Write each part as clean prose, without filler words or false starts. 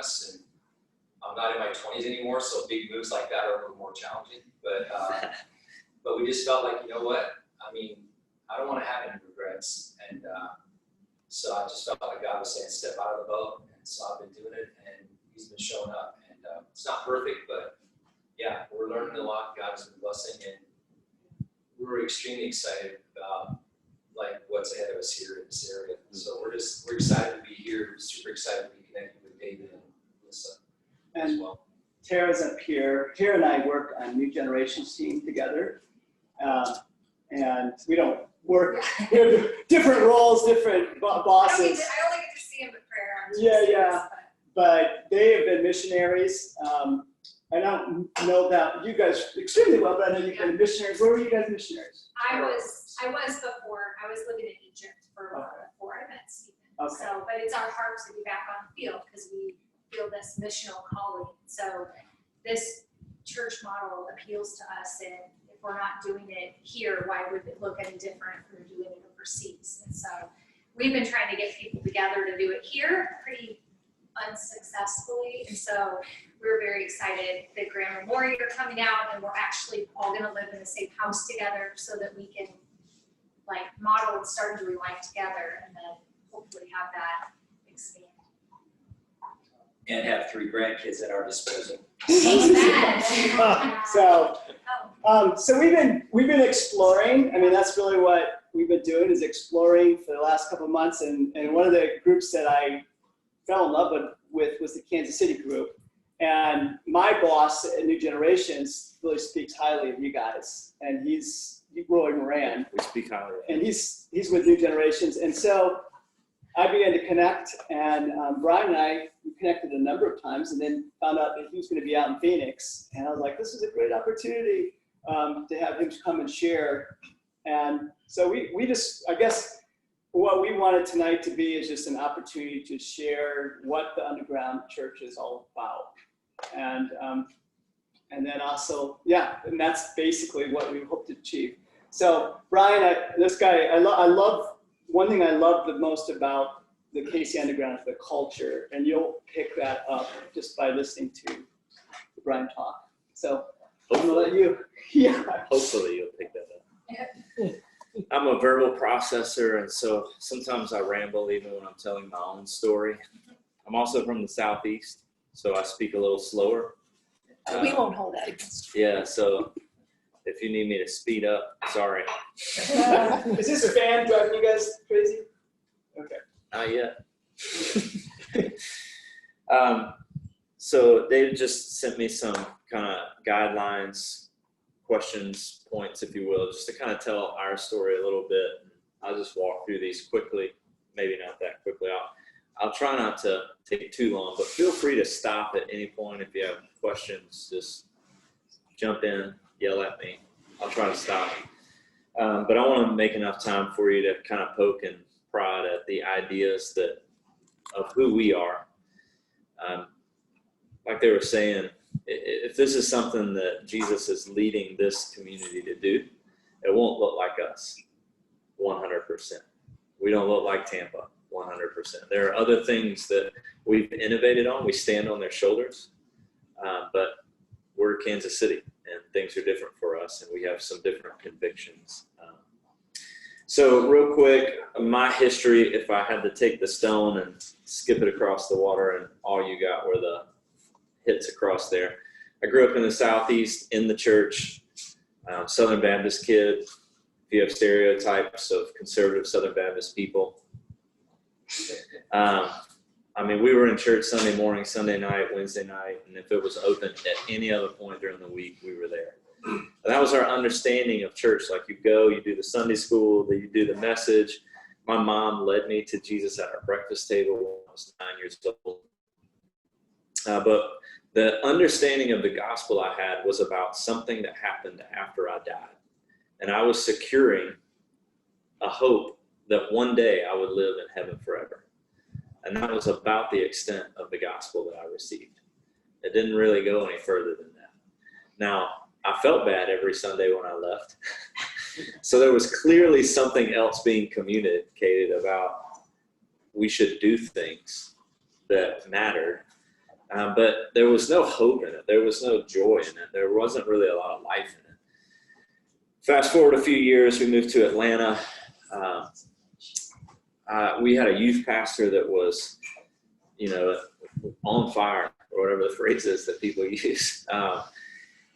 us, and I'm not in my 20s anymore, so big moves like that are a little more challenging. But we just felt like, you know what? I mean, I don't want to have any regrets, and so I just felt like God was saying, step out of the boat, and so I've been doing it, and He's been showing up, and it's not perfect, but yeah, we're learning a lot. God has been blessing, and we're extremely excited about like what's ahead of us here in this area. So we're excited to be here. We're super excited to be connected with David and Melissa as well. Tara's up here. Tara and I work on New Generations team together, and we don't work. We have different roles, different bosses. I only get to see him at prayer. Yeah. But they have been missionaries. I don't know that you guys extremely well, but I know you've been missionaries. Where were you guys missionaries? I was before. I was living in Egypt before I met Stephen. Okay. So, but it's our hearts to be back on the field because we feel this missional calling. So this church model appeals to us, and if we're not doing it here, why would it look any different if we're doing it overseas? And so we've been trying to get people together to do it here pretty unsuccessfully, and so we're very excited that Graham and Maury are coming out, and we're actually all going to live in the same house together so that we can like model and start doing life together, and then hopefully have that expand. And have 3 grandkids at our disposal. So we've been exploring. I mean, that's really what we've been doing, is exploring for the last couple of months. And one of the groups that I fell in love with was the Kansas City group. And my boss at New Generations really speaks highly of you guys. And he's Roy Moran. We speak highly. And he's with New Generations. And so I began to connect, and Brian and I connected a number of times, and then found out that he was going to be out in Phoenix. And I was like, this is a great opportunity to have him come and share. And so we just, I guess, what we wanted tonight to be is just an opportunity to share what the underground church is all about. And then also, and that's basically what we hope to achieve. So Brian, I love, one thing I love the most about the KC Underground is the culture, and you'll pick that up just by listening to Brian talk. So I'm gonna let you, Hopefully you'll pick that up. I'm a verbal processor, and so sometimes I ramble even when I'm telling my own story. I'm also from the Southeast, so I speak a little slower. We won't hold that against you. Yeah, so if you need me to speed up, sorry. Is this a fan driving you guys crazy? Okay. Not yet. So Dave just sent me some kind of guidelines, questions, points, if you will, just to kind of tell our story a little bit. I'll just walk through these quickly, maybe not that quickly. I'll try not to take too long, but feel free to stop at any point if you have questions. Just jump in, yell at me. I'll try to stop. But I want to make enough time for you to kind of poke and prod at the ideas of who we are. Like they were saying, if this is something that Jesus is leading this community to do, it won't look like us 100%. We don't look like Tampa 100%. There are other things that we've innovated on. We stand on their shoulders, but we're Kansas City, and things are different for us, and we have some different convictions. So real quick, my history, if I had to take the stone and skip it across the water and all you got were the hits across there. I grew up in the Southeast in the church, Southern Baptist kid. If you have stereotypes of conservative Southern Baptist people. I mean, we were in church Sunday morning, Sunday night, Wednesday night, and if it was open at any other point during the week, we were there. And that was our understanding of church. Like you go, you do the Sunday school, you do the message. My mom led me to Jesus at our breakfast table when I was 9 years old. But the understanding of the gospel I had was about something that happened after I died. And I was securing a hope that one day I would live in heaven forever. And that was about the extent of the gospel that I received. It didn't really go any further than that. Now, I felt bad every Sunday when I left. So there was clearly something else being communicated about we should do things that mattered. But there was no hope in it. There was no joy in it. There wasn't really a lot of life in it. Fast forward a few years, we moved to Atlanta. We had a youth pastor that was, on fire, or whatever the phrase is that people use.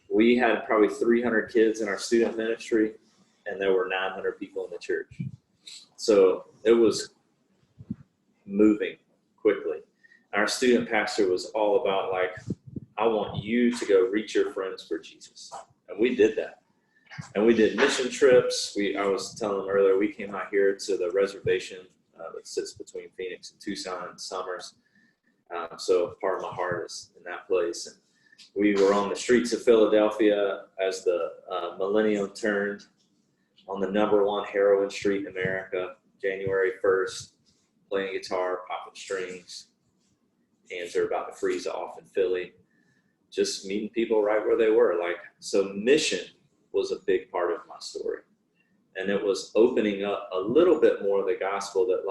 We had probably 300 kids in our student ministry, and there were 900 people in the church. So it was moving quickly. Our student pastor was all about, like, I want you to go reach your friends for Jesus. And we did that. And we did mission trips. I was telling them earlier, we came out here to the reservation that sits between Phoenix and Tucson in summers. So part of my heart is in that place. And we were on the streets of Philadelphia as the millennium turned on the #1 heroin street in America, January 1st, playing guitar, popping strings. Hands are about to freeze off in Philly. Just meeting people right where they were. So mission was a big part of my story. And it was opening up a little bit more of the gospel that,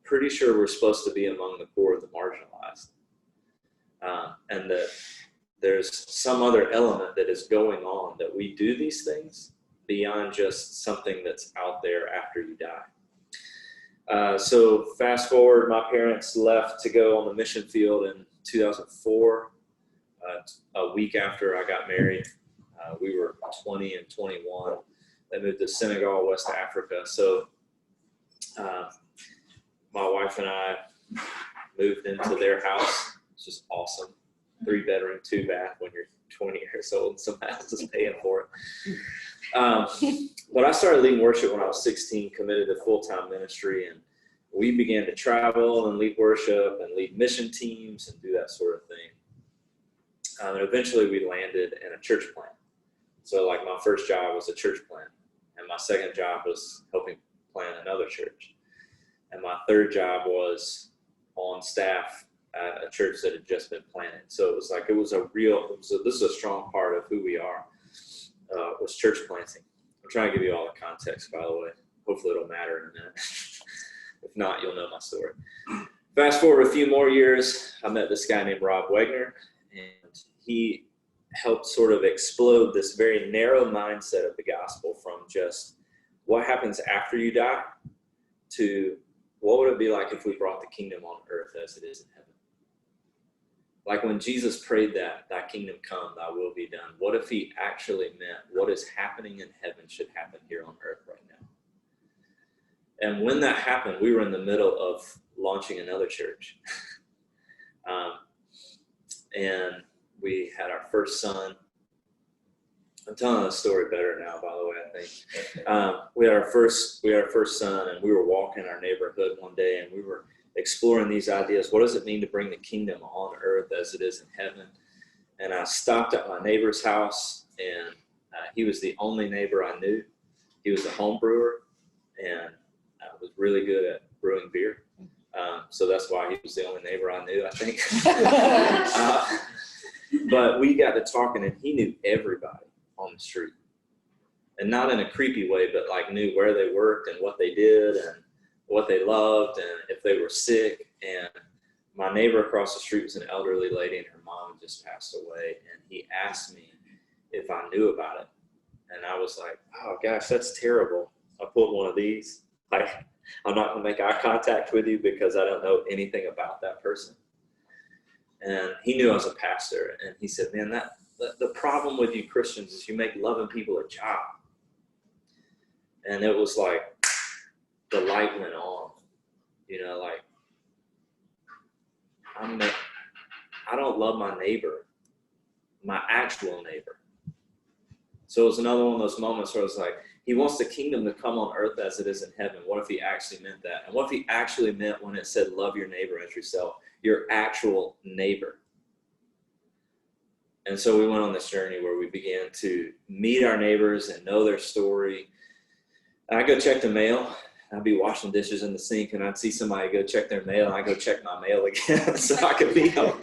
pretty sure we're supposed to be among the poor and the marginalized. And that there's some other element that is going on, that we do these things beyond just something that's out there after you die. So fast forward, my parents left to go on the mission field in 2004. A week after I got married, we were 20 and 21. They moved to Senegal, West Africa. So my wife and I moved into their house. It's just awesome. 3-bedroom, 2-bath when you're 20 years old. Somebody else is paying for it. But I started leading worship when I was 16, committed to full-time ministry, and we began to travel and lead worship and lead mission teams and do that sort of thing. And eventually we landed in a church plant. So my first job was a church plant, and my second job was helping plant another church. And my third job was on staff at a church that had just been planted. So it was this is a strong part of who we are, was church planting. I'm trying to give you all the context, by the way. Hopefully it'll matter in a minute. If not, you'll know my story. Fast forward a few more years, I met this guy named Rob Wegner, and he helped sort of explode this very narrow mindset of the gospel from just what happens after you die to what would it be like if we brought the kingdom on earth as it is in heaven? Like when Jesus prayed that, thy kingdom come, thy will be done. What if he actually meant what is happening in heaven should happen here on earth right now? And when that happened, we were in the middle of launching another church. And we had our first son. I'm telling the story better now, by the way, I think. We had our first son, and we were walking our neighborhood one day, and we were exploring these ideas. What does it mean to bring the kingdom on earth as it is in heaven? And I stopped at my neighbor's house, and he was the only neighbor I knew. He was a home brewer, and was really good at brewing beer. So that's why he was the only neighbor I knew, I think. But we got to talking, and he knew everybody on the street. And not in a creepy way, but knew where they worked and what they did and what they loved and if they were sick. And my neighbor across the street was an elderly lady, and her mom had just passed away. And he asked me if I knew about it. And I was like, oh gosh, that's terrible. I pulled one of these. I'm not going to make eye contact with you because I don't know anything about that person. And he knew I was a pastor. And he said, man, the problem with you Christians is you make loving people a job. And it was like the light went on, I don't love my neighbor, my actual neighbor. So it was another one of those moments where I was like, he wants the kingdom to come on earth as it is in heaven. What if he actually meant that? And what if he actually meant when it said, love your neighbor as yourself, your actual neighbor? And so we went on this journey where we began to meet our neighbors and know their story. And I go check the mail. I'd be washing dishes in the sink, and I'd see somebody go check their mail, and I go check my mail again so I could meet them.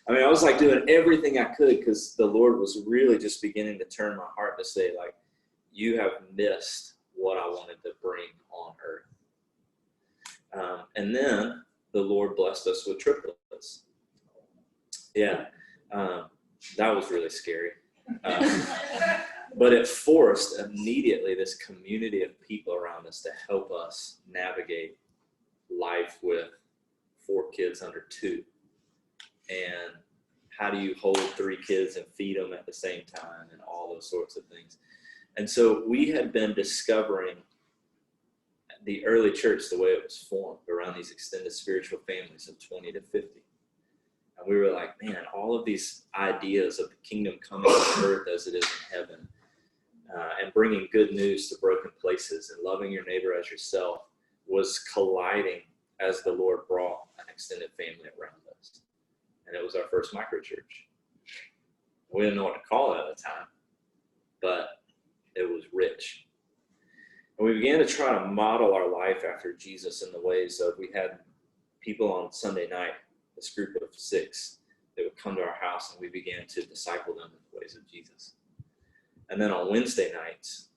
I mean, I was doing everything I could because the Lord was really just beginning to turn my heart to say, you have missed what I wanted to bring on earth. And then the Lord blessed us with triplets. Yeah, that was really scary. But it forced immediately this community of people around us to help us navigate life with 4 kids under 2. And how do you hold 3 kids and feed them at the same time and all those sorts of things. And so we had been discovering the early church, the way it was formed around these extended spiritual families of 20 to 50. And we were like, man, all of these ideas of the kingdom coming on earth as it is in heaven, and bringing good news to broken places and loving your neighbor as yourself was colliding as the Lord brought an extended family around us. And it was our first microchurch. We didn't know what to call it at the time, but it was rich. And we began to try to model our life after Jesus in the ways of, we had people on Sunday night, this group of 6, that would come to our house, and we began to disciple them in the ways of Jesus. And then on Wednesday nights,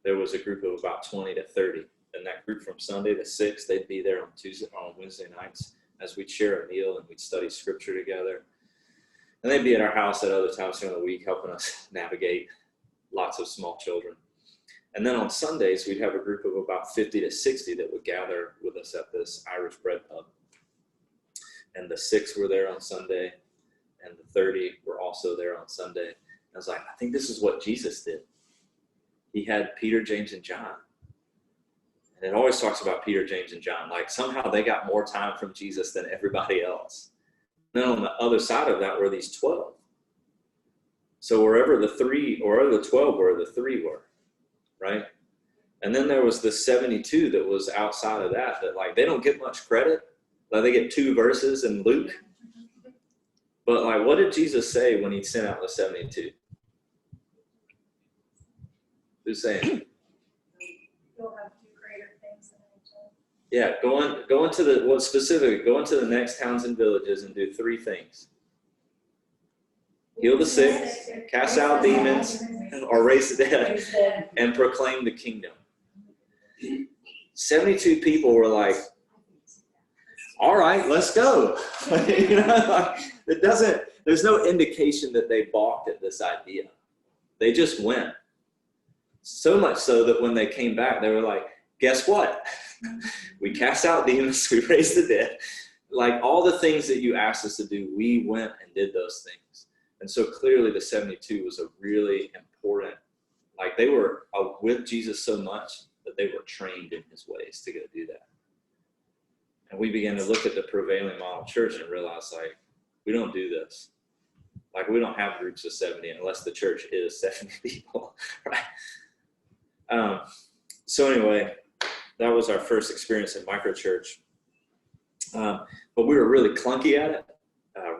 there was a group of about 20 to 30. And that group from Sunday to 6, they'd be there on Wednesday nights as we'd share a meal and we'd study scripture together. And they'd be at our house at other times during the week, helping us navigate lots of small children. And then on Sundays, we'd have a group of about 50 to 60 that would gather with us at this Irish bread pub. And the 6 were there on Sunday, and the 30 were also there on Sunday. I was like, I think this is what Jesus did. He had Peter, James, and John. And it always talks about Peter, James, and John. Like somehow they got more time from Jesus than everybody else. And then on the other side of that were these 12. So wherever the 3 or the 12 were, the 3 were, right? And then there was the 72 that was outside of that like they don't get much credit. Like they get 2 verses in Luke. But like, what did Jesus say when he sent out the 72? Who's saying? You'll have to do greater things than I did. Yeah, go into the next towns and villages and do 3 things. Heal the sick, cast out demons, or raise the dead, and proclaim the kingdom. 72 people were like, all right, let's go. There's no indication that they balked at this idea. They just went. So much so that when they came back, they were like, guess what? We cast out demons, we raised the dead. Like all the things that you asked us to do, we went and did those things. And so clearly the 72 was a really important, like they were with Jesus so much that they were trained in his ways to go do that. And we began to look at the Prevailing Model Church and realize, like, we don't do this. Like, we don't have groups of 70 unless the church is 70 people, right? So anyway, that was our first experience in Microchurch. But we were really clunky at it,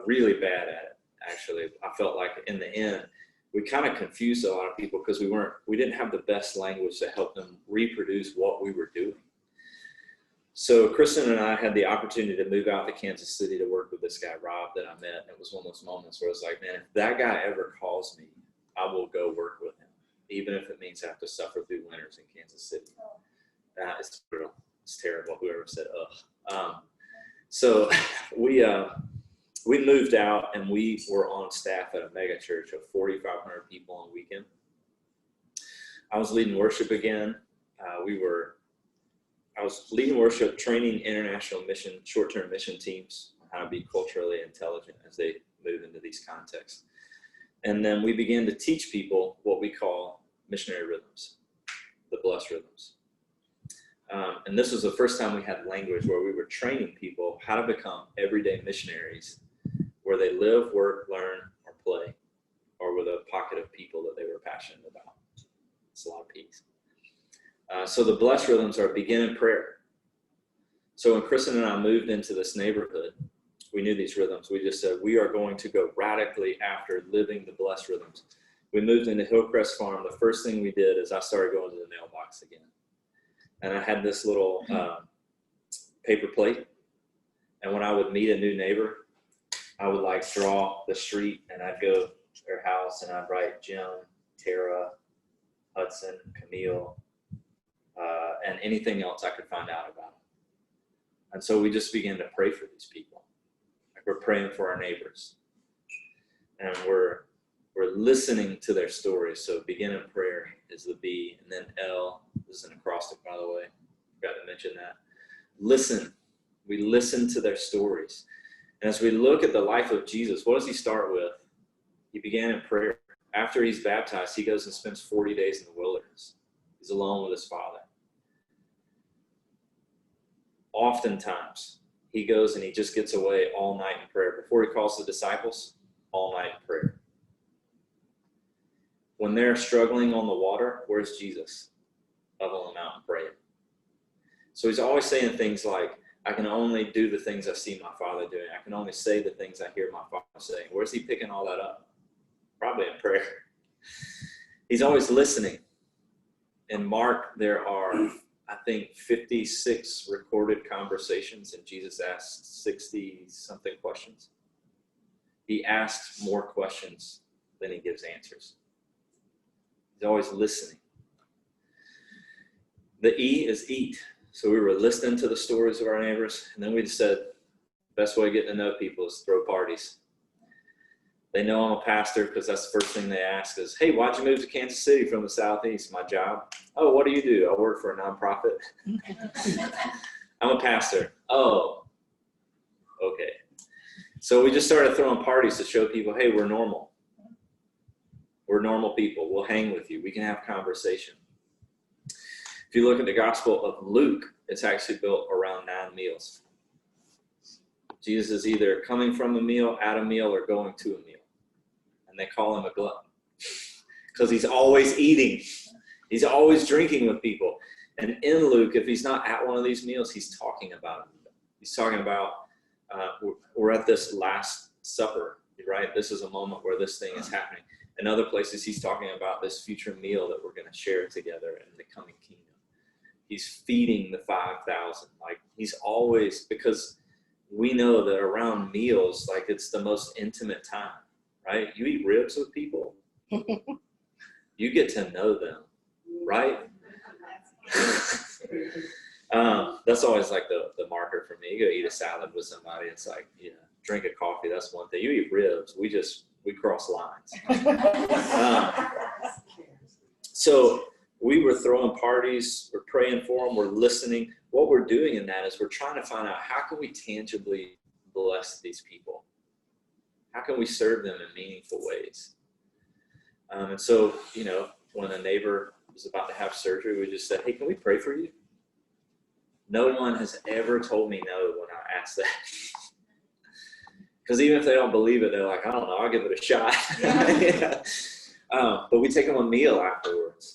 really bad at it, actually. I felt like in the end, we kind of confused a lot of people because we didn't have the best language to help them reproduce what we were doing. So Kristen and I had the opportunity to move out to Kansas City to work with this guy, Rob, that I met. And it was one of those moments where I was like, man, if that guy ever calls me, I will go work with him, even if it means I have to suffer through winters in Kansas City. It's brutal. It's terrible, whoever said, ugh. So we moved out and we were on staff at a mega church of 4,500 people on the weekend. I was leading worship again. I was leading worship, training international mission, short-term mission teams on how to be culturally intelligent as they move into these contexts. And then we began to teach people what we call missionary rhythms, the blessed rhythms. And this was the first time we had language where we were training people how to become everyday missionaries, where they live, work, learn, or play, or with a pocket of people that they were passionate about. It's a lot of peace. So the blessed rhythms are begin in prayer. So when Kristen and I moved into this neighborhood, we knew these rhythms. We just said, we are going to go radically after living the blessed rhythms. We moved into Hillcrest Farm. The first thing we did is I started going to the mailbox again. And I had this little paper plate. And when I would meet a new neighbor, I would like draw the street and I'd go to their house and I'd write Jim, Tara, Hudson, Camille, and anything else I could find out about them. And so we just began to pray for these people. Like we're praying for our neighbors. And we're listening to their stories. So begin in prayer is the B, and then L, this is an acrostic, by the way. Forgot to mention that. Listen. We listen to their stories. And as we look at the life of Jesus, what does he start with? He began in prayer. After he's baptized, he goes and spends 40 days in the wilderness. He's alone with his Father. Oftentimes, he goes and he just gets away all night in prayer. Before he calls the disciples, all night in prayer. When they're struggling on the water, where's Jesus? Up on the mountain praying. So he's always saying things like, I can only do the things I see my Father doing. I can only say the things I hear my Father saying. Where's he picking all that up? Probably in prayer. He's always listening. In Mark, there are, I think, 56 recorded conversations, and Jesus asked 60-something questions. He asks more questions than he gives answers. He's always listening. The E is eat. So we were listening to the stories of our neighbors, and then we just said, the best way of getting to know people is throw parties. They know I'm a pastor because that's the first thing they ask is, hey, why'd you move to Kansas City from the Southeast? My job. Oh, what do you do? I work for a nonprofit. I'm a pastor. Oh, okay. So we just started throwing parties to show people, hey, we're normal. We're normal people. We'll hang with you. We can have conversation. If you look at the Gospel of Luke, it's actually built around 9 meals. Jesus is either coming from a meal, at a meal, or going to a meal. And they call him a glutton because he's always eating. He's always drinking with people. And in Luke, if he's not at one of these meals, he's talking about it. He's talking about, we're at this Last Supper, right? This is a moment where this thing is happening. In other places, he's talking about this future meal that we're going to share together in the coming kingdom. He's feeding the 5,000. Like, he's always, because we know that around meals, like, it's the most intimate time, right? You eat ribs with people, you get to know them, right? That's always like the marker for me. You go eat a salad with somebody, it's like, yeah, drink a coffee, that's one thing. You eat ribs, we cross lines. So we were throwing parties, we're praying for them, we're listening. What we're doing in that is we're trying to find out, how can we tangibly bless these people? How can we serve them in meaningful ways? And so, you know, when a neighbor was about to have surgery, we just said, hey, can we pray for you? No one has ever told me no when I asked that. Because even if they don't believe it, they're like, I don't know, I'll give it a shot. Yeah. But we take them a meal afterwards.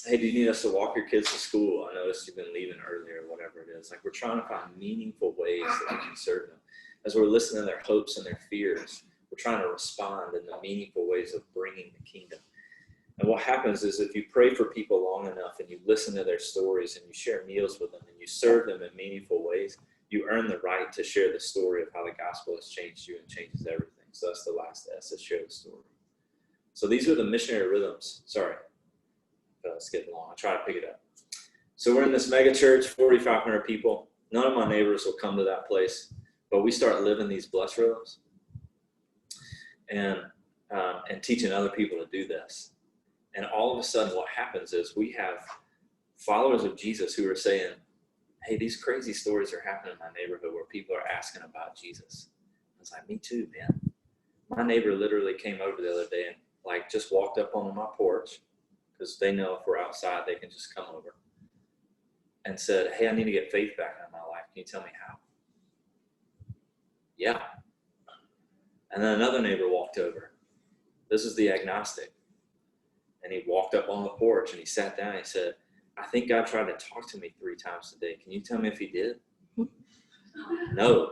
Hey, do you need us to walk your kids to school? I noticed you've been leaving early or whatever it is. Like, we're trying to find meaningful ways that we can serve them. As we're listening to their hopes and their fears, we're trying to respond in the meaningful ways of bringing the kingdom. And what happens is if you pray for people long enough and you listen to their stories and you share meals with them and you serve them in meaningful ways, you earn the right to share the story of how the gospel has changed you and changes everything. So that's the last S, is share the story. So these are the missionary rhythms. Sorry, it's getting long. I'll try to pick it up. So we're in this mega church, 4,500 people. None of my neighbors will come to that place, but we start living these blessed rhythms and teaching other people to do this. And all of a sudden what happens is we have followers of Jesus who are saying, hey, these crazy stories are happening in my neighborhood where people are asking about Jesus. I was like, me too, man. My neighbor literally came over the other day and like just walked up onto my porch, because they know if we're outside, they can just come over, and said, hey, I need to get faith back in my life. Can you tell me how? Yeah. And then another neighbor walked over. This is the agnostic. And he walked up on the porch and he sat down and he said, I think God tried to talk to me 3 times today. Can you tell me if he did? No.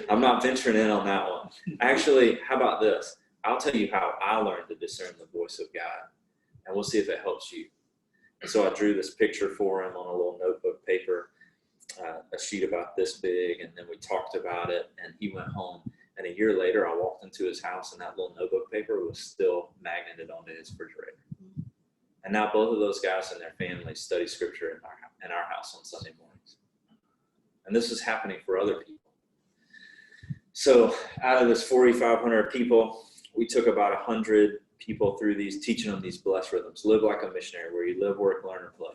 I'm not venturing in on that one. Actually, how about this? I'll tell you how I learned to discern the voice of God, and we'll see if it helps you. And so I drew this picture for him on a little notebook paper, a sheet about this big, and then we talked about it, and he went home. And a year later, I walked into his house, and that little notebook paper was still magneted onto his refrigerator. And now both of those guys and their families study scripture in our house on Sunday mornings. And this is happening for other people. So out of this 4,500 people, we took about 100 people through these, teaching them these blessed rhythms. Live like a missionary, where you live, work, learn, and play.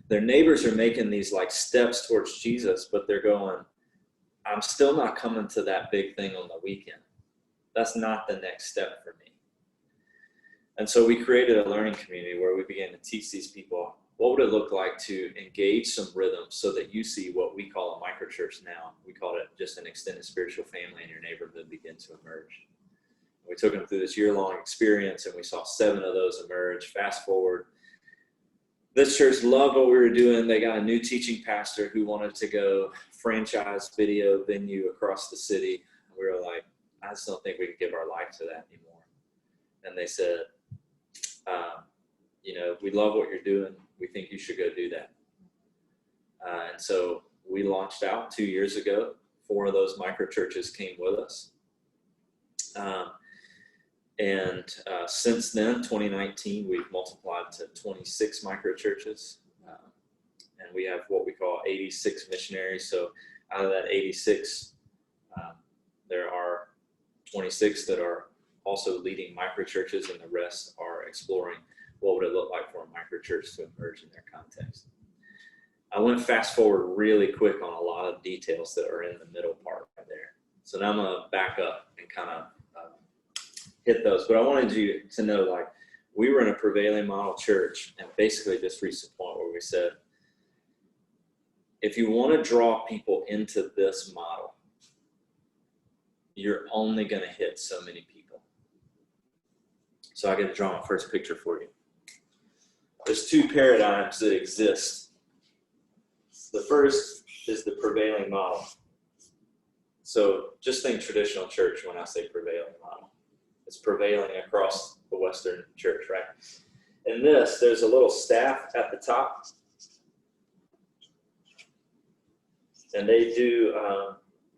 Their neighbors are making these like steps towards Jesus, but they're going, I'm still not coming to that big thing on the weekend. That's not the next step for me. And so we created a learning community where we began to teach these people, what would it look like to engage some rhythms so that you see what we call a microchurch now. We called it just an extended spiritual family in your neighborhood begin to emerge. We took them through this year-long experience, and we saw 7 of those emerge. Fast forward, this church loved what we were doing. They got a new teaching pastor who wanted to go franchise video venue across the city. We were like, I just don't think we can give our life to that anymore. And they said, we love what you're doing. We think you should go do that. And so we launched out 2 years ago. 4 of those microchurches came with us. Since then, 2019, we've multiplied to 26 microchurches. And we have what we call 86 missionaries. So out of that 86, there are 26 that are also leading microchurches, and the rest are exploring what would it look like for a microchurch to emerge in their context. I went fast forward really quick on a lot of details that are in the middle part right there. So now I'm going to back up and kind of hit those. But I wanted you to know, like, we were in a Prevailing Model church, and basically just reached a point where we said, if you want to draw people into this model, you're only going to hit so many people. So I get to draw my first picture for you. There's 2 paradigms that exist. The first is the Prevailing Model. So just think traditional church when I say Prevailing Model. It's prevailing across the Western church, right? In this, there's a little staff at the top. And they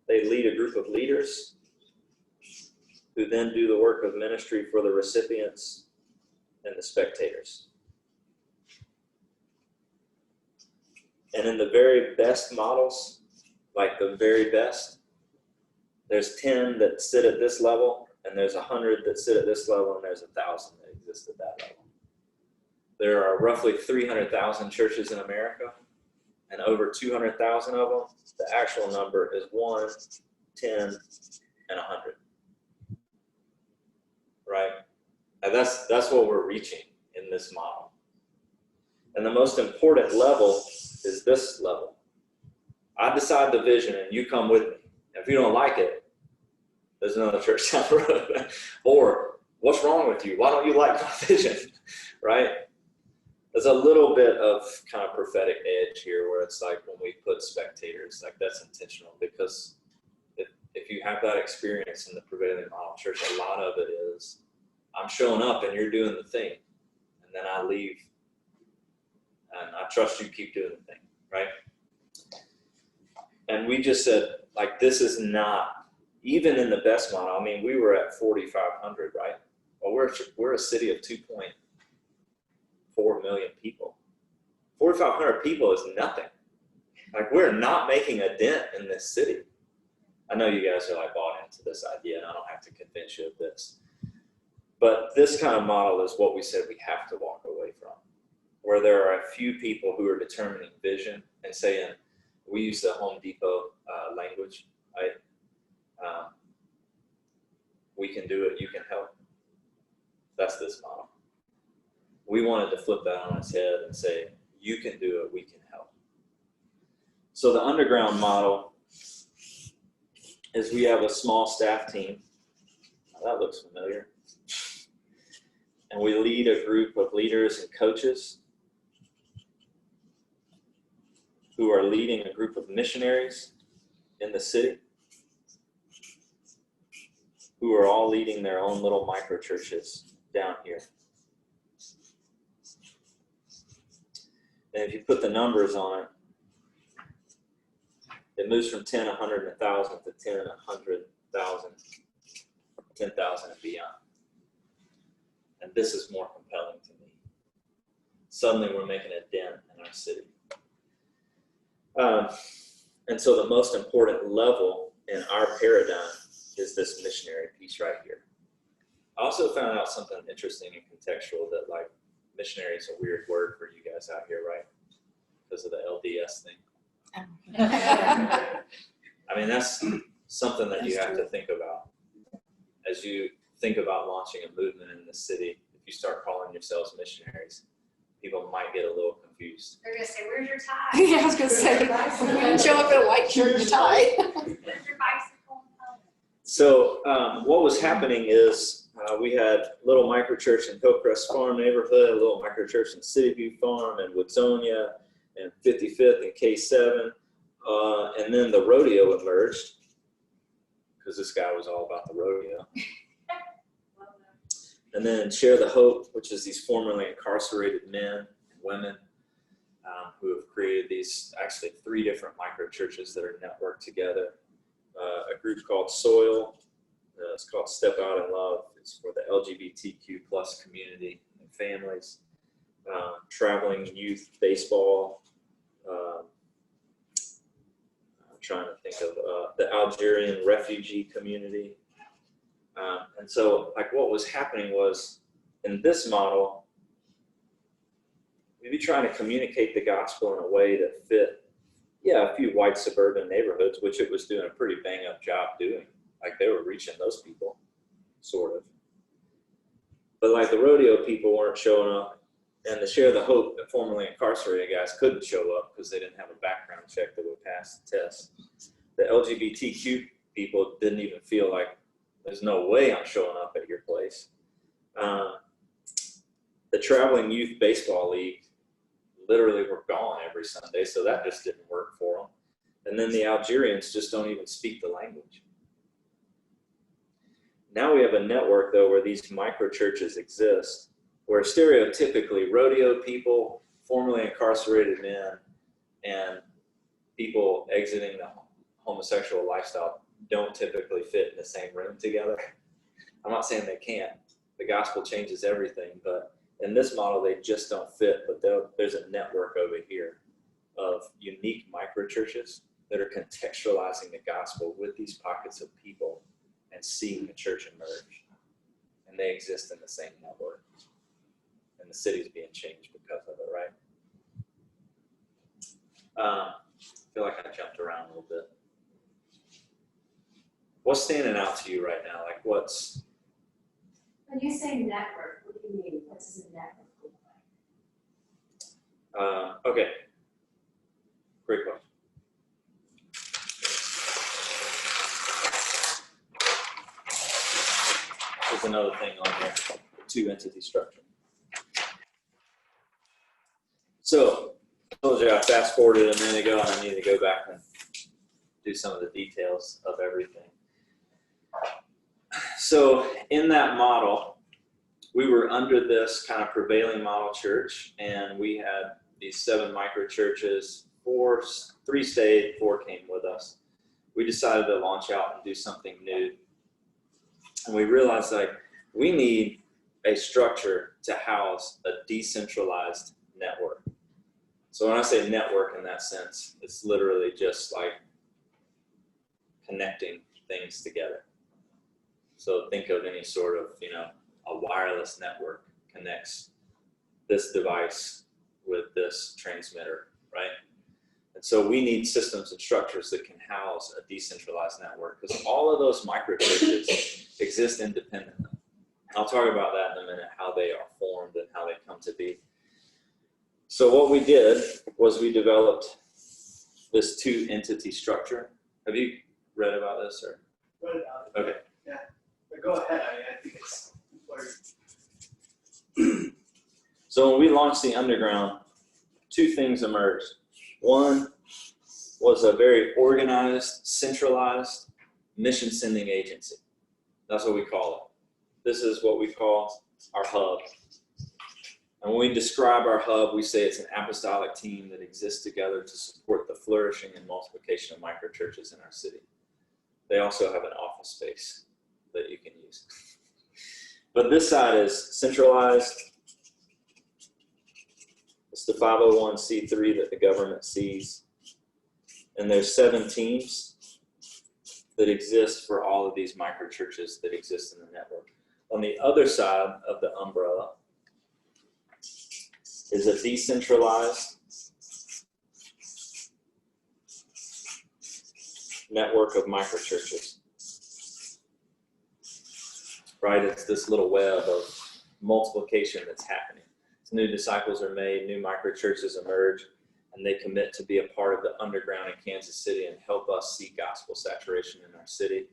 lead a group of leaders who then do the work of ministry for the recipients and the spectators. And in the very best models, like the very best, there's 10 that sit at this level, and there's 100 that sit at this level, and there's 1,000 that exist at that level. There are roughly 300,000 churches in America, and over 200,000 of them, the actual number is 1, 10, and 100. Right? And that's what we're reaching in this model. And the most important level is this level. I decide the vision, and you come with me. If you don't like it, there's another church down the road. Or, what's wrong with you? Why don't you like my vision? Right? There's a little bit of kind of prophetic edge here where it's like when we put spectators, like that's intentional, because if you have that experience in the Prevailing Model church, a lot of it is, I'm showing up and you're doing the thing, and then I leave, and I trust you keep doing the thing, right? And we just said, like, this is not, even in the best model, I mean, we were at 4,500, right? Well, we're a city of 2.4 million people. 4,500 people is nothing. Like, we're not making a dent in this city. I know you guys are like bought into this idea, and I don't have to convince you of this. But this kind of model is what we said we have to walk away from, where there are a few people who are determining vision and saying, we use the Home Depot language, right? We can do it, you can help. That's this model. We wanted to flip that on its head and say, you can do it, we can help. So the underground model is we have a small staff team. Now, that looks familiar. And we lead a group of leaders and coaches who are leading a group of missionaries in the city, who are all leading their own little micro churches down here. And if you put the numbers on it, it moves from 10, 100, and 1,000 to 10, 100,000, 10,000 and beyond. And this is more compelling to me. Suddenly we're making a dent in our city. And so the most important level in our paradigm is this missionary piece right here. I also found out something interesting and contextual that like missionary is a weird word for you guys out here, right? Because of the LDS thing. I mean, that's something that you have to think about as you think about launching a movement in the city. If you start calling yourselves missionaries, people might get a little confused. They're gonna say, "Where's your tie? Yeah, I was gonna say, show up in a white shirt and tie. Where's your bicycle?" So what was happening is we had a little microchurch in Hillcrest Farm neighborhood, a little microchurch in City View Farm and Woodsonia and 55th and K7. And then the rodeo emerged because this guy was all about the rodeo. And then Share the Hope, which is these formerly incarcerated men and women who have created these, actually 3 different microchurches that are networked together. A group called Soil, it's called Step Out in Love. It's for the LGBTQ plus community and families. Traveling Youth Baseball. I'm trying to think of the Algerian refugee community. And so like what was happening was in this model, we'd be trying to communicate the gospel in a way that fit, a few white suburban neighborhoods, which it was doing a pretty bang up job doing. Like they were reaching those people, sort of. But like the rodeo people weren't showing up, and the Share the Hope, the formerly incarcerated guys couldn't show up because they didn't have a background check that would pass the test. The LGBTQ people didn't even feel like there's no way I'm showing up at your place. The Traveling Youth Baseball League literally were gone every Sunday, so that just didn't work for them. And then the Algerians just don't even speak the language. Now we have a network, though, where these microchurches exist, where stereotypically rodeo people, formerly incarcerated men, and people exiting the homosexual lifestyle don't typically fit in the same room together. I'm not saying they can't. The gospel changes everything, but in this model, they just don't fit. But there's a network over here of unique microchurches that are contextualizing the gospel with these pockets of people and seeing the church emerge. And they exist in the same network. And the city's being changed because of it, right? I feel like I jumped around a little bit. What's standing out to you right now? Like what's... When you say network, what do you mean? What does a network look like? Okay. Great question. There's another thing on here, 2-entity structure. So, I told you I fast forwarded a minute ago and I need to go back and do some of the details of everything. So, in that model, we were under this kind of prevailing model church, and we had these 7 micro churches. 3 stayed, 4 came with us. We decided to launch out and do something new. And we realized like we need a structure to house a decentralized network. So when I say network in that sense, it's literally just like connecting things together. So think of any sort of, a wireless network connects this device with this transmitter, right? And so we need systems and structures that can house a decentralized network, because all of those microchurches exist independently. I'll talk about that in a minute, how they are formed and how they come to be. So what we did was we developed this 2-entity structure. Have you read about this or? Read about it. Okay. Yeah, but go ahead. I think it's important. So when we launched the Underground, 2 things emerged. One was a very organized, centralized mission sending agency. That's what we call it. This is what we call our hub. And when we describe our hub, we say it's an apostolic team that exists together to support the flourishing and multiplication of microchurches in our city. They also have an office space that you can use. But this side is centralized. It's the 501c3 that the government sees. And there's 7 teams that exist for all of these microchurches that exist in the network. On the other side of the umbrella is a decentralized network of microchurches. Right? It's this little web of multiplication that's happening. So new disciples are made, new microchurches emerge, and they commit to be a part of the underground in Kansas City and help us see gospel saturation in our city.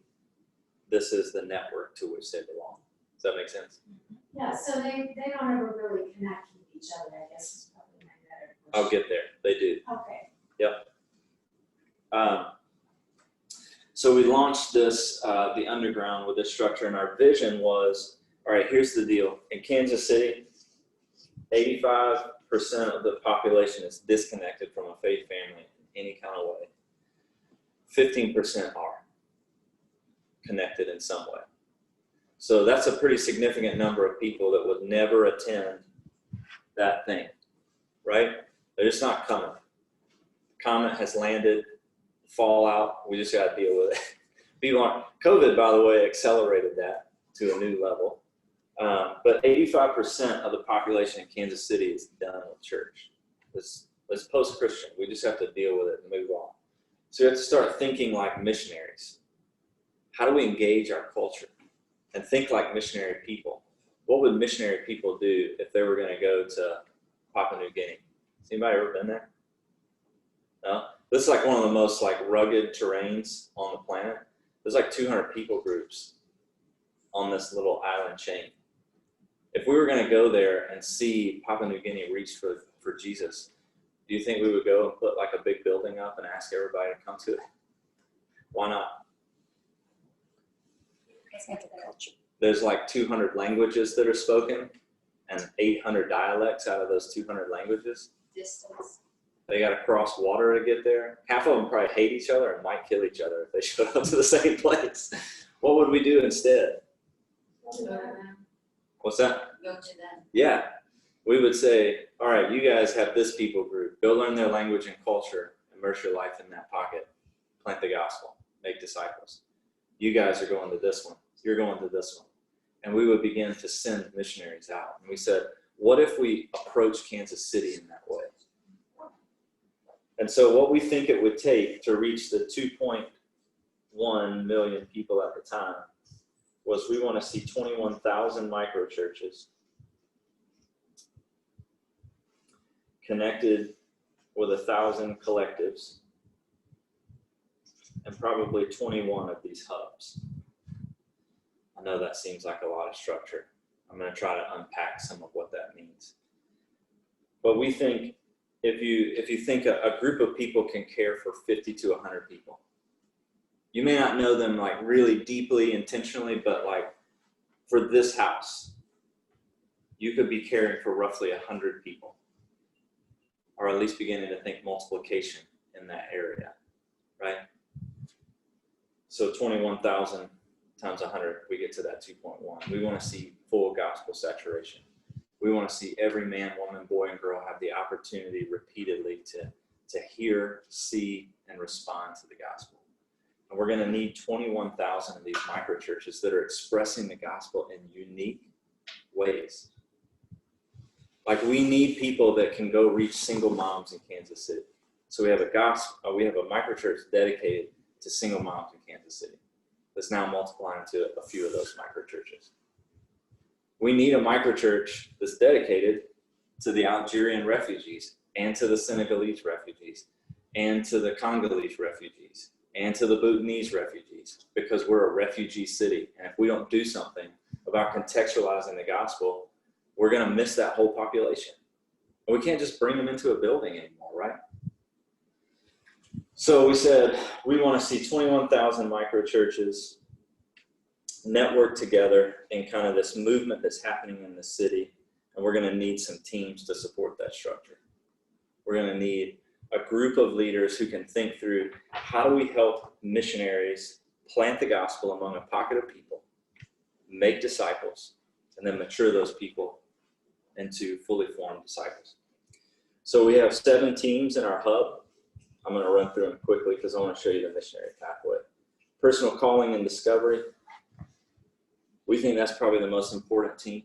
This is the network to which they belong. Does that make sense? Yeah, so they don't ever really connect with each other, I guess is probably my better question. I'll get there. They do. Okay. So we launched this, the underground with this structure, and our vision was, all right, here's the deal. In Kansas City, 85% of the population is disconnected from a faith family in any kind of way. 15% are connected in some way. So that's a pretty significant number of people that would never attend that thing, right? They're just not coming. Comet has landed, fallout, we just got to deal with it. People aren't, COVID, by the way, accelerated that to a new level. But 85% of the population in Kansas City is done with church. It's post-Christian. We just have to deal with it and move on. So we have to start thinking like missionaries. How do we engage our culture and think like missionary people? What would missionary people do if they were going to go to Papua New Guinea? Has anybody ever been there? No? This is like one of the most like rugged terrains on the planet. There's like 200 people groups on this little island chain. If we were going to go there and see Papua New Guinea reach for Jesus, do you think we would go and put like a big building up and ask everybody to come to it? Why not? There's like 200 languages that are spoken and 800 dialects out of those 200 languages. Distance. They got to cross water to get there. Half of them probably hate each other and might kill each other if they showed up to the same place. What would we do instead? Go to them. What's that? Go to them. Yeah. We would say, all right, you guys have this people group. Go learn their language and culture. Immerse your life in that pocket. Plant the gospel. Make disciples. You guys are going to this one. You're going to this one. And we would begin to send missionaries out. And we said, what if we approach Kansas City in that way? And so what we think it would take to reach the 2.1 million people at the time was we want to see 21,000 microchurches connected with 1,000 collectives and probably 21 of these hubs. I know that seems like a lot of structure. I'm going to try to unpack some of what that means. But we think if you think a group of people can care for 50 to 100 people, you may not know them like really deeply, intentionally, but like for this house, you could be caring for roughly 100 people, or at least beginning to think multiplication in that area, right? So 21,000 times 100, we get to that 2.1. We want to see full gospel saturation. We want to see every man, woman, boy, and girl have the opportunity repeatedly to hear, see, and respond to the gospel. And we're going to need 21,000 of these microchurches that are expressing the gospel in unique ways. Like we need people that can go reach single moms in Kansas City. So we have a microchurch dedicated to single moms in Kansas City. That's now multiplying to a few of those microchurches. We need a microchurch that's dedicated to the Algerian refugees and to the Senegalese refugees and to the Congolese refugees and to the Bhutanese refugees, because we're a refugee city. And if we don't do something about contextualizing the gospel, we're going to miss that whole population. And we can't just bring them into a building anymore, right? So we said we want to see 21,000 microchurches network together in kind of this movement that's happening in the city, and we're going to need some teams to support that structure. We're going to need a group of leaders who can think through how do we help missionaries plant the gospel among a pocket of people, make disciples, and then mature those people into fully formed disciples. So we have 7 teams in our hub. I'm going to run through them quickly because I want to show you the Missionary Pathway. Personal calling and discovery. We think that's probably the most important team,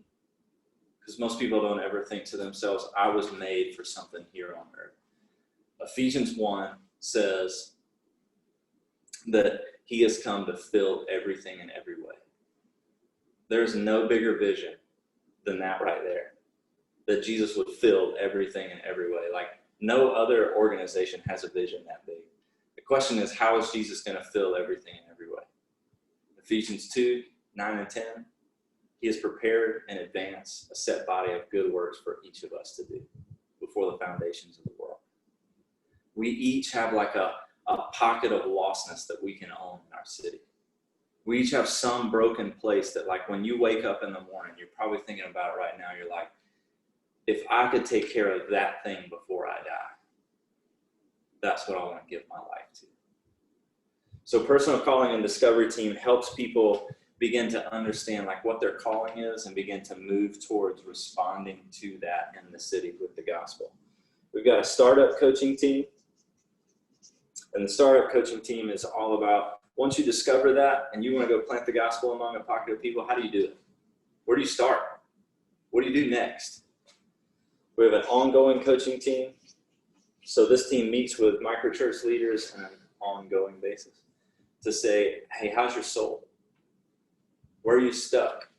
because most people don't ever think to themselves, I was made for something here on earth. Ephesians 1 says that he has come to fill everything in every way. There's no bigger vision than that right there, that Jesus would fill everything in every way. Like no other organization has a vision that big. The question is, how is Jesus going to fill everything in every way? Ephesians 2, 9 and 10, he has prepared in advance a set body of good works for each of us to do before the foundations of the world. We each have like a pocket of lostness that we can own in our city. We each have some broken place that, like, when you wake up in the morning, you're probably thinking about it right now. You're like, if I could take care of that thing before I die, that's what I want to give my life to. So personal calling and discovery team helps people begin to understand like what their calling is and begin to move towards responding to that in the city with the gospel. We've got a startup coaching team. And the startup coaching team is all about, once you discover that and you want to go plant the gospel among a pocket of people, how do you do it? Where do you start? What do you do next? We have an ongoing coaching team. So this team meets with microchurch leaders on an ongoing basis to say, hey, how's your soul? Where are you stuck?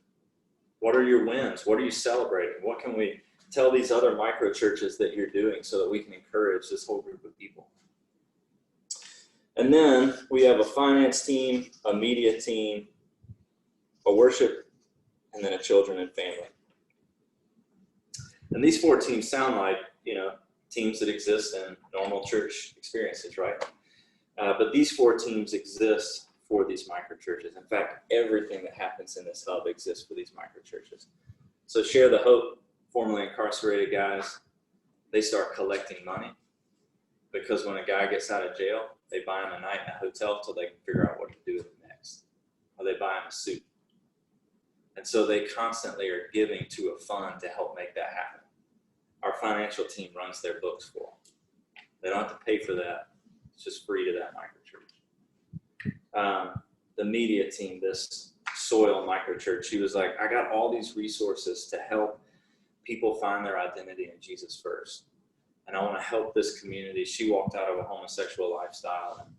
What are your wins? What are you celebrating? What can we tell these other microchurches that you're doing so that we can encourage this whole group of people? And then we have a finance team, a media team, a worship, and then a children and family. And these 4 teams sound like, teams that exist in normal church experiences, right? But these 4 teams exist for these microchurches. In fact, everything that happens in this hub exists for these microchurches. So Share the Hope, formerly incarcerated guys, they start collecting money, because when a guy gets out of jail, they buy him a night in a hotel till they can figure out what to do with it next. Or they buy him a suit. And so they constantly are giving to a fund to help make that happen. Our financial team runs their books for them. They don't have to pay for that. It's just free to that microchurch. The media team, this Soil microchurch, she was like, I got all these resources to help people find their identity in Jesus first. And I want to help this community. She walked out of a homosexual lifestyle, and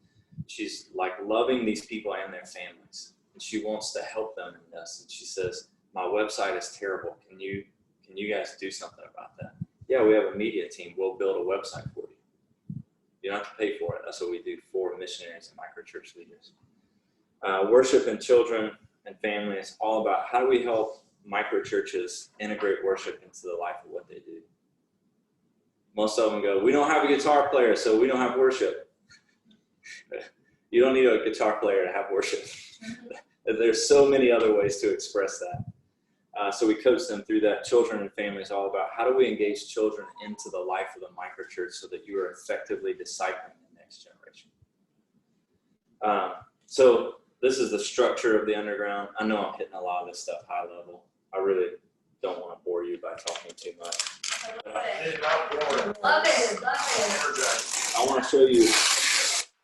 she's like loving these people and their families. And she wants to help them in this. And she says, my website is terrible. Can you guys do something about that? Yeah, we have a media team. We'll build a website for you. You don't have to pay for it. That's what we do for missionaries and microchurch leaders. Worship and children and family is all about how do we help microchurches integrate worship into the life of what they do. Most of them go, we don't have a guitar player, so we don't have worship. You don't need a guitar player to have worship. There's so many other ways to express that. So we coach them through that. Children and family is all about how do we engage children into the life of the microchurch so that you are effectively discipling the next generation. So this is the structure of the underground. I know I'm hitting a lot of this stuff high level. I really don't want to bore you by talking too much. Love it. I want to show you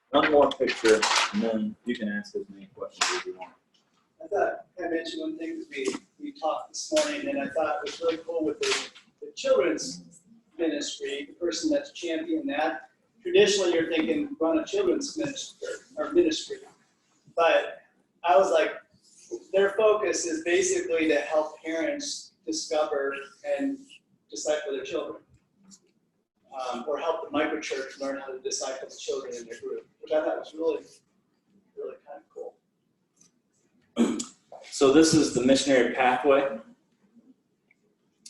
one more picture, and then you can ask as many questions as you want. I thought I mentioned one thing that we talked this morning, and I thought it was really cool with the children's ministry, the person that's championing that. Traditionally, you're thinking run a children's ministry, but I was like, their focus is basically to help parents discover and disciple their children, or help the microchurch learn how to disciple the children in their group, which I thought was really, really kind of cool. So this is the Missionary Pathway.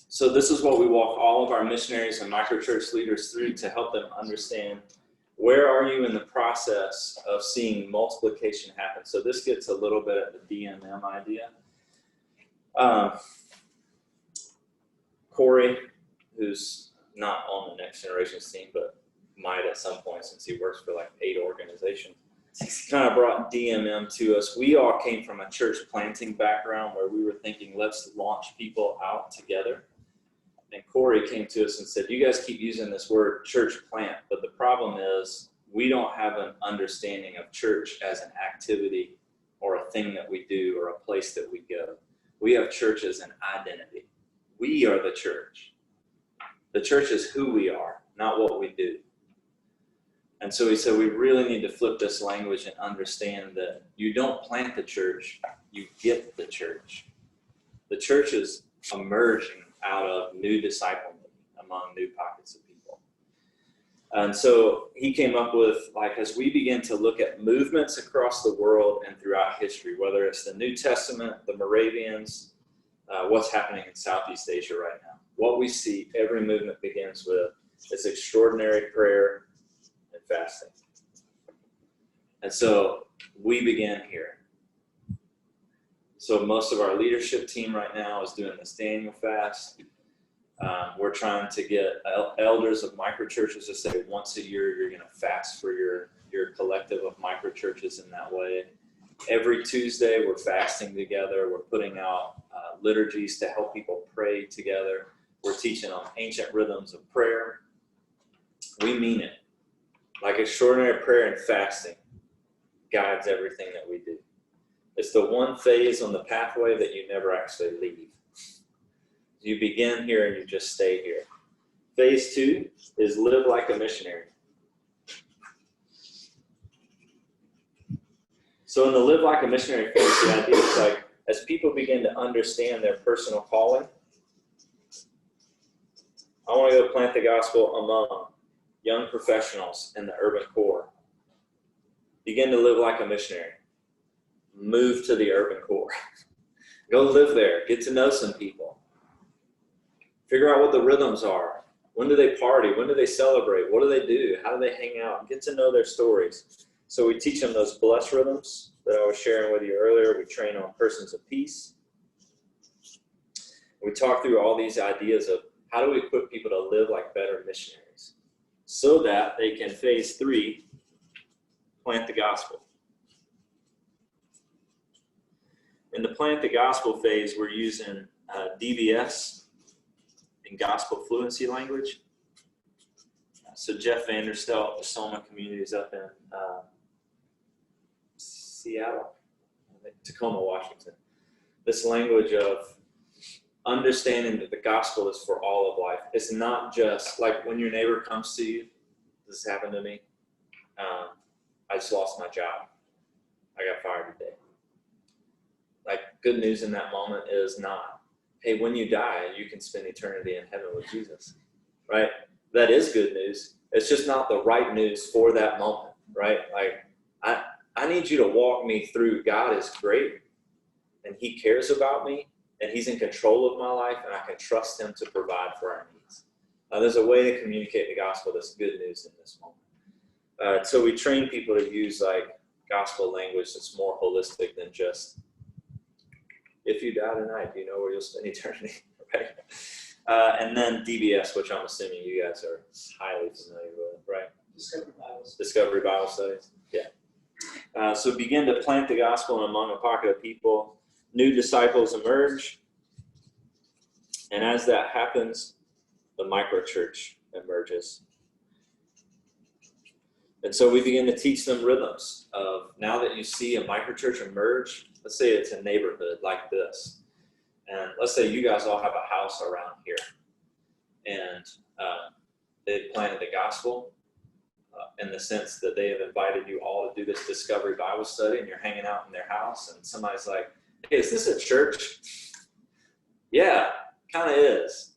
So this is what we walk all of our missionaries and microchurch leaders through to help them understand where are you in the process of seeing multiplication happen. So this gets a little bit at the DMM idea. Corey, who's not on the Next Generations team, but might at some point since he works for like 8 organizations, kind of brought DMM to us. We all came from a church planting background where we were thinking, let's launch people out together. And Corey came to us and said, you guys keep using this word church plant, but the problem is we don't have an understanding of church as an activity or a thing that we do or a place that we go. We have church as an identity. We are the church. The church is who we are, not what we do. And so he said we really need to flip this language and understand that you don't plant the church, you get the church. The church is emerging out of new disciple making among new pockets of people. And so he came up with, like, as we begin to look at movements across the world and throughout history, whether it's the New Testament, the Moravians, what's happening in Southeast Asia right now, what we see every movement begins with is extraordinary prayer and fasting. And so we begin here. So most of our leadership team right now is doing this Daniel fast. We're trying to get elders of microchurches to say once a year you're going to fast for your collective of microchurches in that way. Every Tuesday we're fasting together. We're putting out liturgies to help people pray together. We're teaching on ancient rhythms of prayer. We mean it. Like extraordinary prayer and fasting guides everything that we do. It's the one phase on the pathway that you never actually leave. You begin here and you just stay here. Phase 2 is live like a missionary. So in the live like a missionary phase, the idea is like, as people begin to understand their personal calling, I want to go plant the gospel among young professionals in the urban core. Begin to live like a missionary. Move to the urban core. Go live there. Get to know some people. Figure out what the rhythms are. When do they party? When do they celebrate? What do they do? How do they hang out? Get to know their stories. So we teach them those blessed rhythms that I was sharing with you earlier. We train on persons of peace. We talk through all these ideas of how do we equip people to live like better missionaries so that they can, phase 3, plant the gospel. In the plant the gospel phase, we're using DBS and gospel fluency language. So Jeff Vanderstelt, the Soma communities up in Seattle, Tacoma, Washington. This language of understanding that the gospel is for all of life. It's not just like when your neighbor comes to you. This happened to me. I just lost my job. I got fired today. Like, good news in that moment is not, hey, when you die, you can spend eternity in heaven with Jesus, right? That is good news. It's just not the right news for that moment, right? Like, I need you to walk me through God is great, and he cares about me, and he's in control of my life, and I can trust him to provide for our needs. There's a way to communicate the gospel that's good news in this moment. So we train people to use like gospel language that's more holistic than just, if you die tonight, do you know where you'll spend eternity, right? And then DBS, which I'm assuming you guys are highly familiar with, right? Discovery Bible Studies, yeah. So begin to plant the gospel among a pocket of people. New disciples emerge. And as that happens, the microchurch emerges. And so we begin to teach them rhythms of, now that you see a microchurch emerge, let's say it's a neighborhood like this. And let's say you guys all have a house around here. And they planted the gospel in the sense that they have invited you all to do this Discovery Bible study, and you're hanging out in their house, and somebody's like, hey, is this a church? Yeah, kind of is.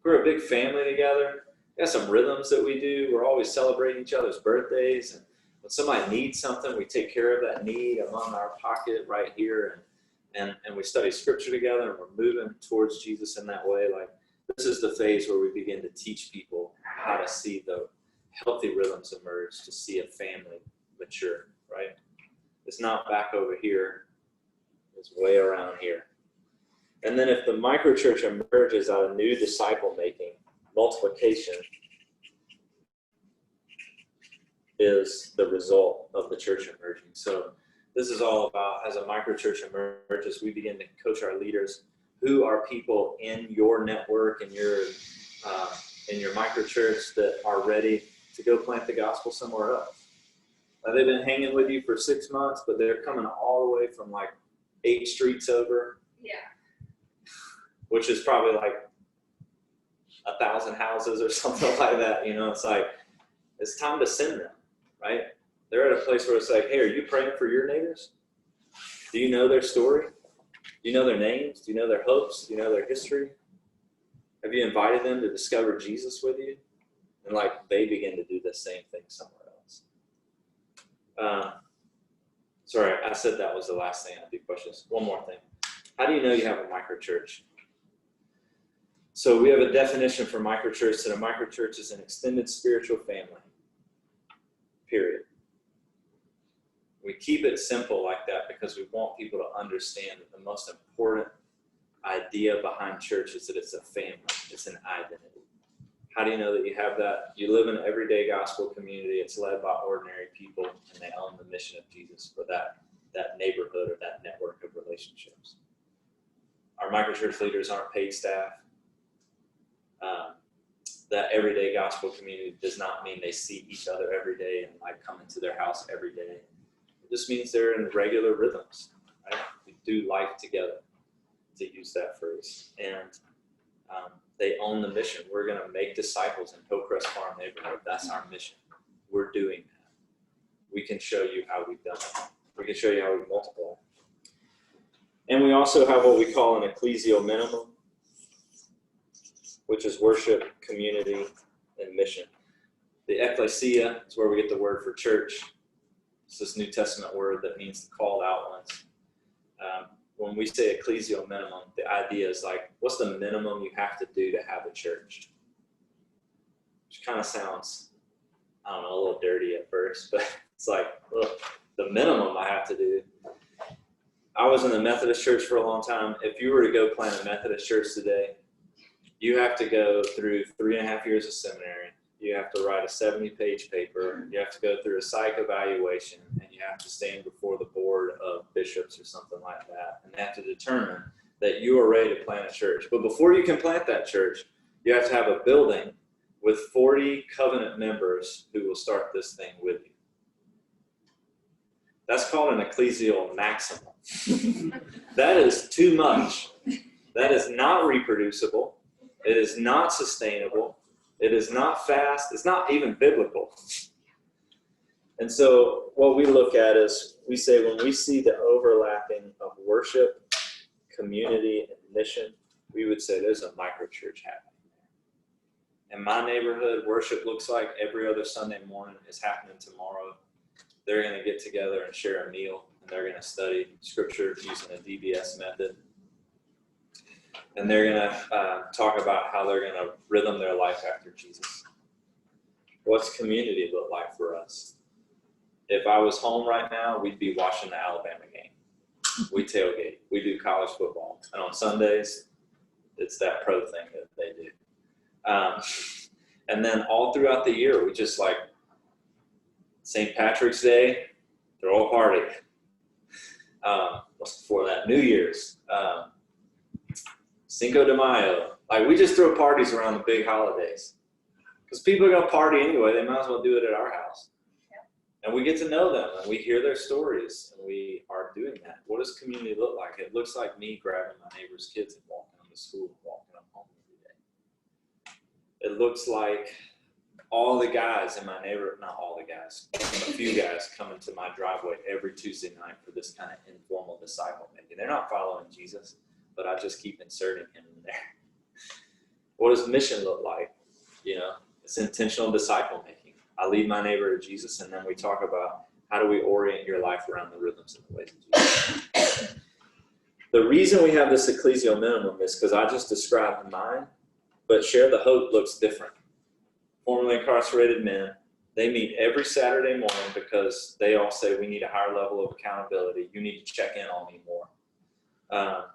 We're a big family together. We got some rhythms that we do. We're always celebrating each other's birthdays. And when somebody needs something, we take care of that need among our pocket right here. And we study scripture together, and we're moving towards Jesus in that way. Like, this is the phase where we begin to teach people how to see the healthy rhythms emerge, to see a family mature, right? It's not back over here. It's way around here. And then if the microchurch emerges out of new disciple making, multiplication is the result of the church emerging. So this is all about, as a microchurch emerges, we begin to coach our leaders. Who are people in your network, in your microchurch that are ready to go plant the gospel somewhere else? They've been hanging with you for 6 months, but they're coming all the way from like 8 streets over, Yeah. which is probably like 1,000 houses or something like that. You know, it's like, it's time to send them, right? They're at a place where it's like, hey, are you praying for your neighbors? Do you know their story? Do you know their names? Do you know their hopes? Do you know their history? Have you invited them to discover Jesus with you? And like they begin to do the same thing somewhere else. Sorry, I said that was the last thing. I do questions. One more thing. How do you know you have a microchurch? So we have a definition for microchurch that a microchurch is an extended spiritual family. Period. We keep it simple like that because we want people to understand that the most important idea behind church is that it's a family. It's an identity. How do you know that you have that? You live in an everyday gospel community. It's led by ordinary people, and they own the mission of Jesus for that neighborhood or that network of relationships. Our microchurch leaders aren't paid staff. That everyday gospel community does not mean they see each other every day and like come into their house every day. It just means they're in regular rhythms, right? We do life together, to use that phrase. And they own the mission. We're going to make disciples in Hillcrest Farm neighborhood. That's our mission. We're doing that. We can show you how we've done it. We can show you how we multiply. And we also have what we call an Ecclesial Minimum, which is worship, community, and mission. The ecclesia is where we get the word for church. It's this New Testament word that means the called out ones. When we say ecclesial minimum, the idea is like, what's the minimum you have to do to have a church? Which kind of sounds, I don't know, a little dirty at first, but it's like, look, the minimum I have to do. I was in the Methodist church for a long time. If you were to go plant a Methodist church today, you have to go through 3.5 years of seminary. You have to write a 70-page paper. You have to go through a psych evaluation, and you have to stand before the board of bishops or something like that. And they have to determine that you are ready to plant a church. But before you can plant that church, you have to have a building with 40 covenant members who will start this thing with you. That's called an Ecclesial Maximum. That is too much. That is not reproducible. It is not sustainable. It is not fast. It's not even biblical. And so what we look at is we say when we see the overlapping of worship, community, and mission, we would say there's a microchurch happening there. In my neighborhood, worship looks like every other Sunday morning is happening tomorrow. They're going to get together and share a meal, and they're going to study scripture using a DBS method. And they're going to talk about how they're going to rhythm their life after Jesus. What's community look like for us? If I was home right now, we'd be watching the Alabama game. We tailgate. We do college football. And on Sundays, it's that pro thing that they do. And then all throughout the year, we just like St. Patrick's Day, throw a party. What's before that? New Year's. Cinco de Mayo. Like, we just throw parties around the big holidays. Because people are going to party anyway. They might as well do it at our house. Yeah. And we get to know them, and we hear their stories, and we are doing that. What does community look like? It looks like me grabbing my neighbor's kids and walking them to school and walking them home every day. It looks like all the guys in my neighborhood, not all the guys, a few guys coming to my driveway every Tuesday night for this kind of informal disciple making. They're not following Jesus, but I just keep inserting him in there. What does mission look like? You know, it's intentional disciple making. I lead my neighbor to Jesus, and then we talk about how do we orient your life around the rhythms and the ways of Jesus. The reason we have this ecclesial minimum is because I just described mine, but Share the Hope looks different. Formerly incarcerated men, they meet every Saturday morning because they all say we need a higher level of accountability. You need to check in on me more.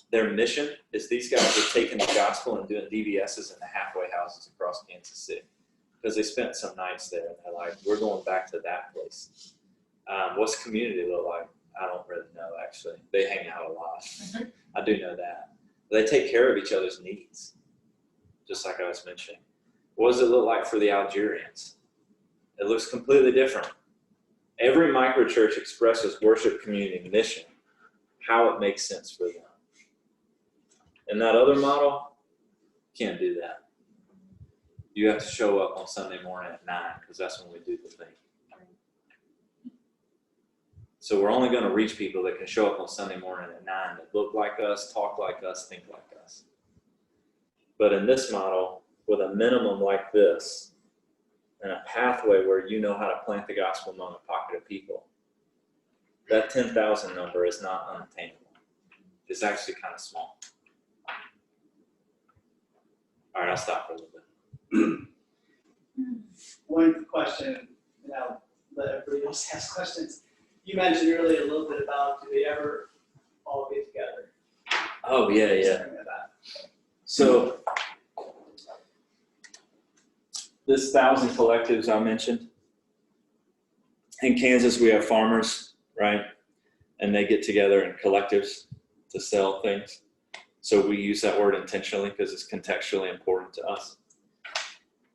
Their mission is these guys are taking the gospel and doing DVSs in the halfway houses across Kansas City because they spent some nights there and they're like, we're going back to that place. What's community look like? I don't really know, actually. They hang out a lot. I do know that. They take care of each other's needs, just like I was mentioning. What does it look like for the Algerians? It looks completely different. Every microchurch expresses worship community mission, how it makes sense for them. In that other model, can't do that. You have to show up on Sunday morning at 9 because that's when we do the thing. So we're only going to reach people that can show up on Sunday morning at 9 that look like us, talk like us, think like us. But in this model, with a minimum like this, and a pathway where you know how to plant the gospel among a pocket of people, that 10,000 number is not unattainable. It's actually kind of small. All right, I'll stop for a little bit. One question, and I'll let everybody else ask questions. You mentioned earlier a little bit about, do they ever all get together? Oh, yeah. So this 1,000 collectives I mentioned, in Kansas we have farmers, right? And they get together in collectives to sell things. So we use that word intentionally because it's contextually important to us.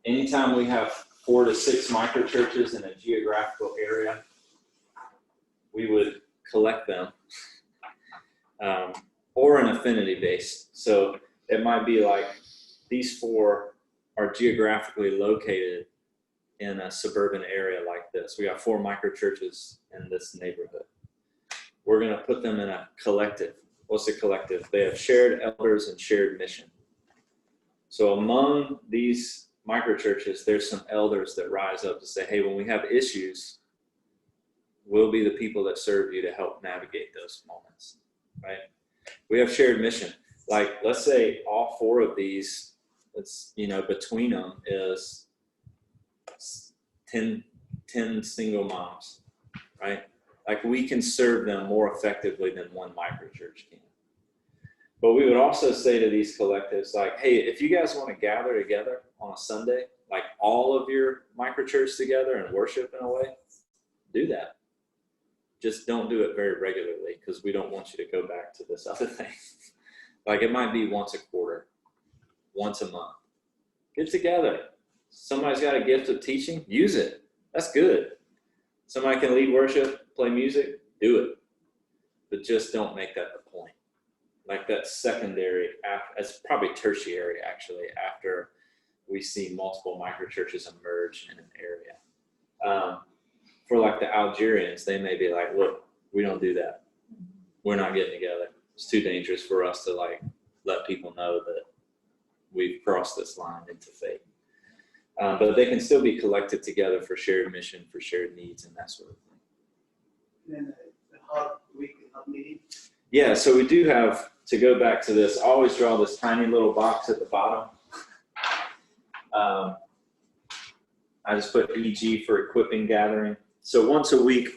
Anytime we have 4 to 6 microchurches in a geographical area, we would collect them, or an affinity base. So it might be like these 4 are geographically located in a suburban area like this. We got 4 microchurches in this neighborhood. We're going to put them in a collective. What's a collective? They have shared elders and shared mission. So among these microchurches, there's some elders that rise up to say, hey, when we have issues, we'll be the people that serve you to help navigate those moments, right? We have shared mission. Like, let's say all 4 of these, it's, between them is 10 single moms, right? Like, we can serve them more effectively than one microchurch can. But we would also say to these collectives, like, hey, if you guys want to gather together on a Sunday, like all of your microchurch together and worship in a way, do that. Just don't do it very regularly because we don't want you to go back to this other thing. Like, it might be once a quarter, once a month. Get together. Somebody's got a gift of teaching, use it. That's good. Somebody can lead worship, play music, do it. But just don't make that the point. Like, that's secondary, it's probably tertiary actually, after we see multiple microchurches emerge in an area. For like the Algerians, they may be like, look, we don't do that. We're not getting together. It's too dangerous for us to like let people know that we've crossed this line into faith. But they can still be collected together for shared mission, for shared needs, and that sort of thing. And then the hub, weekly hub meeting. Yeah, so we do have, to go back to this, I always draw this tiny little box at the bottom. I just put EG for equipping gathering. So once a week,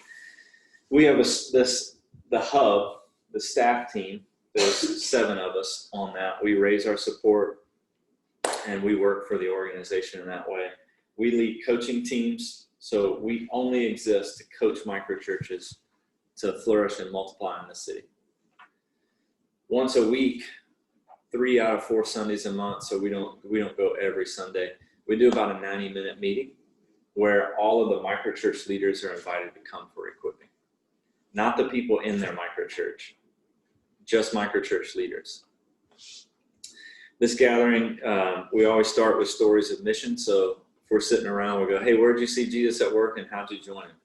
we have the hub, the staff team. There's 7 of us on that. We raise our support and we work for the organization in that way. We lead coaching teams. So we only exist to coach microchurches to flourish and multiply in the city. Once a week, 3 out of 4 Sundays a month. So we don't go every Sunday. We do about a 90-minute meeting where all of the microchurch leaders are invited to come for equipping. Not the people in their microchurch, just microchurch leaders. This gathering, we always start with stories of mission. So if we're sitting around, we go, hey, where'd you see Jesus at work and how'd you join him?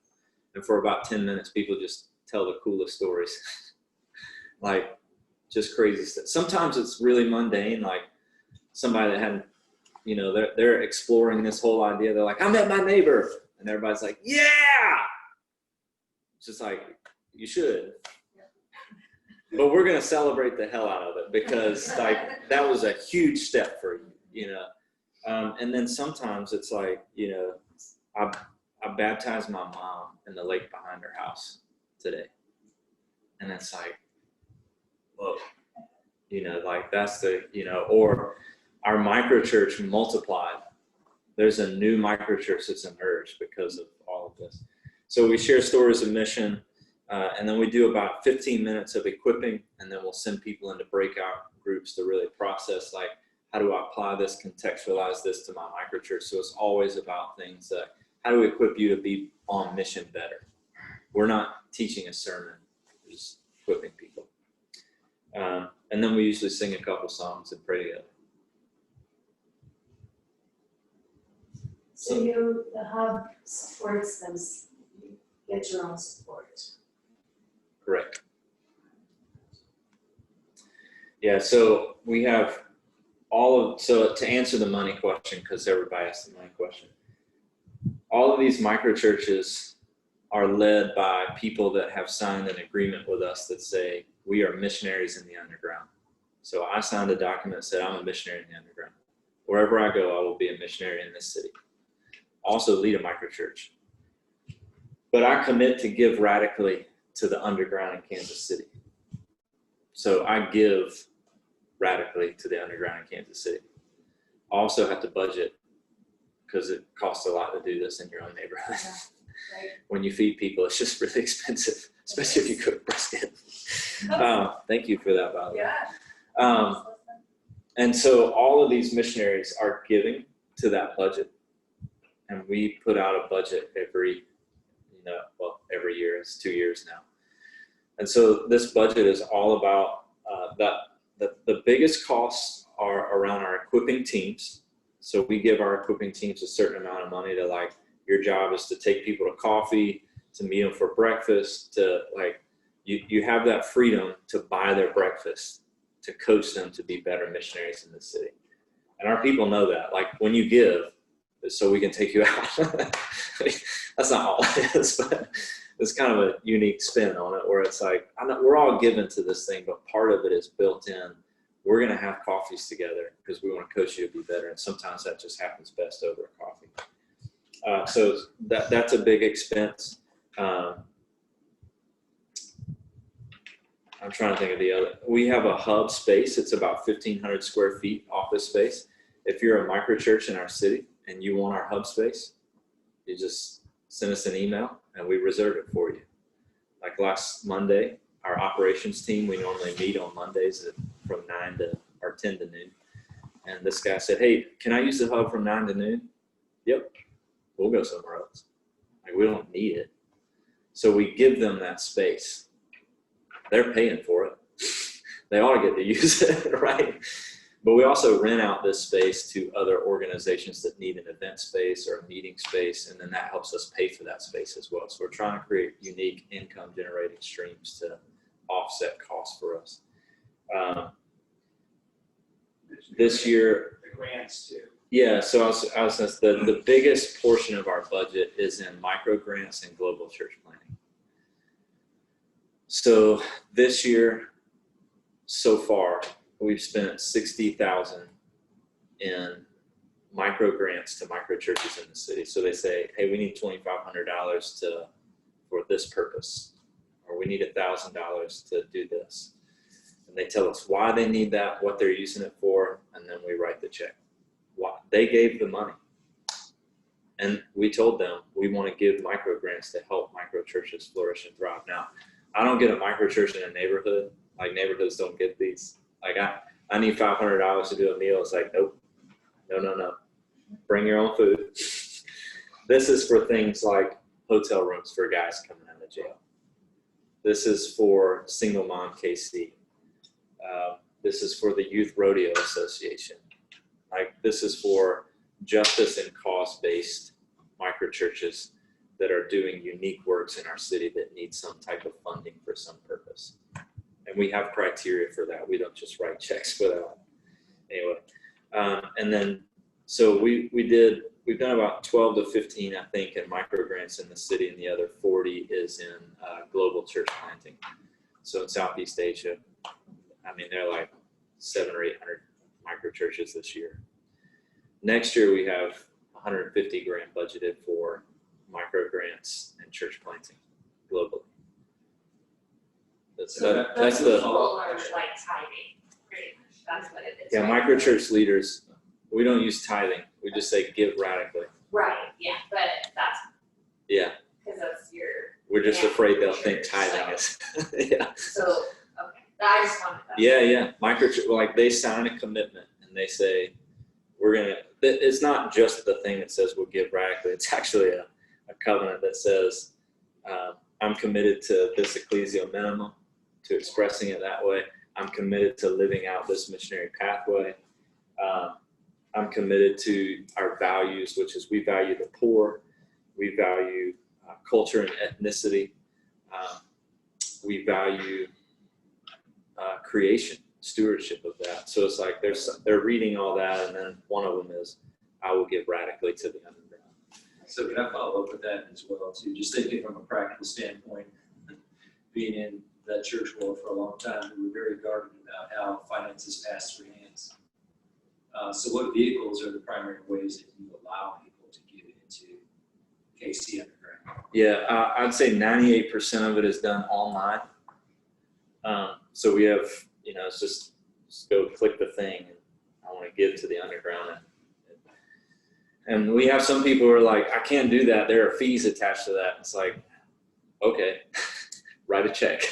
And for about 10 minutes, people just tell the coolest stories. Like, just crazy stuff. Sometimes it's really mundane, like somebody that hadn't, they're exploring this whole idea. They're like, I met my neighbor. And everybody's like, yeah! It's just like, you should. But we're going to celebrate the hell out of it because like that was a huge step for you, and then sometimes it's like, I baptized my mom in the lake behind her house today. And it's like, whoa, like that's the, or our microchurch multiplied. There's a new microchurch that's emerged because of all of this. So we share stories of mission. And then we do about 15 minutes of equipping, and then we'll send people into breakout groups to really process, like, how do I apply this, contextualize this to my microchurch? So it's always about things that, how do we equip you to be on mission better, We're not teaching a sermon, we're just equipping people. And then we usually sing a couple songs and pray together. So the hub supports them, you get your own support. Correct. Yeah, so we have so to answer the money question, because everybody asked the money question, all of these microchurches are led by people that have signed an agreement with us that say, we are missionaries in the underground. So I signed a document that said, I'm a missionary in the underground. Wherever I go, I will be a missionary in this city. Also lead a microchurch. But I commit to give radically to the underground in Kansas City. So I give radically to the underground in Kansas City. I also have to budget because it costs a lot to do this in your own neighborhood. Yeah, right. When you feed people, it's just really expensive, especially if you cook brisket. Thank you for that, by the way. Yeah. And so all of these missionaries are giving to that budget. And we put out a budget every year. It's 2 years now. And so this budget is all about the biggest costs are around our equipping teams. So we give our equipping teams a certain amount of money to, like, your job is to take people to coffee, to meet them for breakfast, to, like, you have that freedom to buy their breakfast, to coach them to be better missionaries in the city. And our people know that. Like, when you give, so we can take you out. That's not all it is, but it's kind of a unique spin on it where it's like, we're all given to this thing, but part of it is built in. We're going to have coffees together because we want to coach you to be better. And sometimes that just happens best over a coffee. So that's a big expense. I'm trying to think of the other. We have a hub space. It's about 1,500 square feet office space. If you're a microchurch in our city and you want our hub space, you just send us an email and we reserve it for you. Like last Monday, our operations team, we normally meet on Mondays from 10 to noon. And this guy said, hey, can I use the hub from 9 to noon? Yep, we'll go somewhere else. Like, we don't need it. So we give them that space. They're paying for it. They ought to get to use it, right? But we also rent out this space to other organizations that need an event space or a meeting space, and then that helps us pay for that space as well. So we're trying to create unique income generating streams to offset costs for us. This year, The grants too. yeah, so I was the biggest portion of our budget is in micro grants and global church planning. So this year, so far, we've spent $60,000 in micro grants to micro churches in the city. So they say, hey, we need $2,500 for this purpose, or we need $1,000 to do this. And they tell us why they need that, what they're using it for, and then we write the check. Why? They gave the money. And we told them we want to give micro grants to help micro churches flourish and thrive. Now, I don't get a micro church in a neighborhood. Like, neighborhoods don't get these. Like, I need $500 to do a meal. It's like, nope, no. Bring your own food. This is for things like hotel rooms for guys coming out of jail. This is for Single Mom KC. This is for the Youth Rodeo Association. Like, this is for justice and cause-based microchurches that are doing unique works in our city that need some type of funding for some purpose. And we have criteria for that. We don't just write checks for that. Anyway, and then, so we've done about 12 to 15, I think, in micro grants in the city, and the other 40 is in global church planting. So in Southeast Asia, I mean, they're like 700 or 800 micro churches this year. Next year, we have 150 grand budgeted for micro grants and church planting globally. That's the Large, like tithing, pretty much. That's what it is. yeah, right? micro church leaders. We don't use tithing. We just say give radically. Right, yeah, but that's Yeah, because that's your. we're just afraid they'll think church, tithing is. Yeah. So, okay, I just wanted that. Yeah. Microchurch, like, they sign a commitment and they say, we're gonna. It's not just the thing that says we'll give radically. It's actually a covenant that says I'm committed to this Ecclesial Minimum, to expressing it that way. I'm committed to living out this missionary pathway. I'm committed to our values, which is we value the poor, we value culture and ethnicity, we value creation, stewardship of that. So it's like they're reading all that, and then one of them is, I will give radically to the underground. So can I follow up with that as well too? Just thinking from a practical standpoint, being in that church world for a long time, we were very guarded about how finances pass through hands. So what vehicles are the primary ways that you allow people to give into KC Underground? Yeah, I'd say 98% of it is done online. So we have, it's just go click the thing, and I want to give to the underground. And we have some people who are like, I can't do that. There are fees attached to that. It's like, okay, write a check.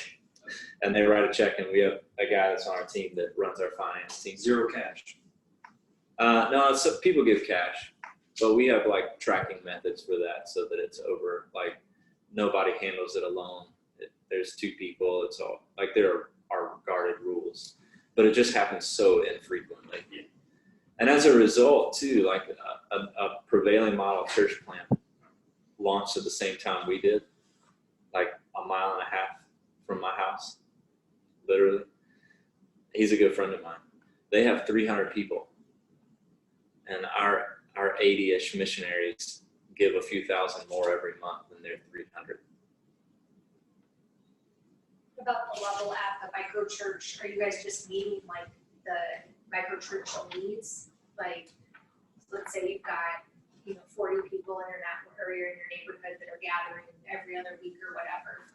And they write a check, and we have a guy that's on our team that runs our finance team. Zero cash. No, people give cash, but we have like tracking methods for that so that it's over, like nobody handles it alone. There's two people. It's all like there are guarded rules, but it just happens so infrequently. Yeah. And as a result too, like a Prevailing Model church plant launched at the same time we did, like a mile and a half from my house, literally. He's a good friend of mine. They have 300 people. And our 80-ish missionaries give a few thousand more every month than their 300. What about the level at the microchurch? Are you guys just meeting like the microchurch needs? Like, let's say you've got 40 people in your area in your neighborhood that are gathering every other week or whatever.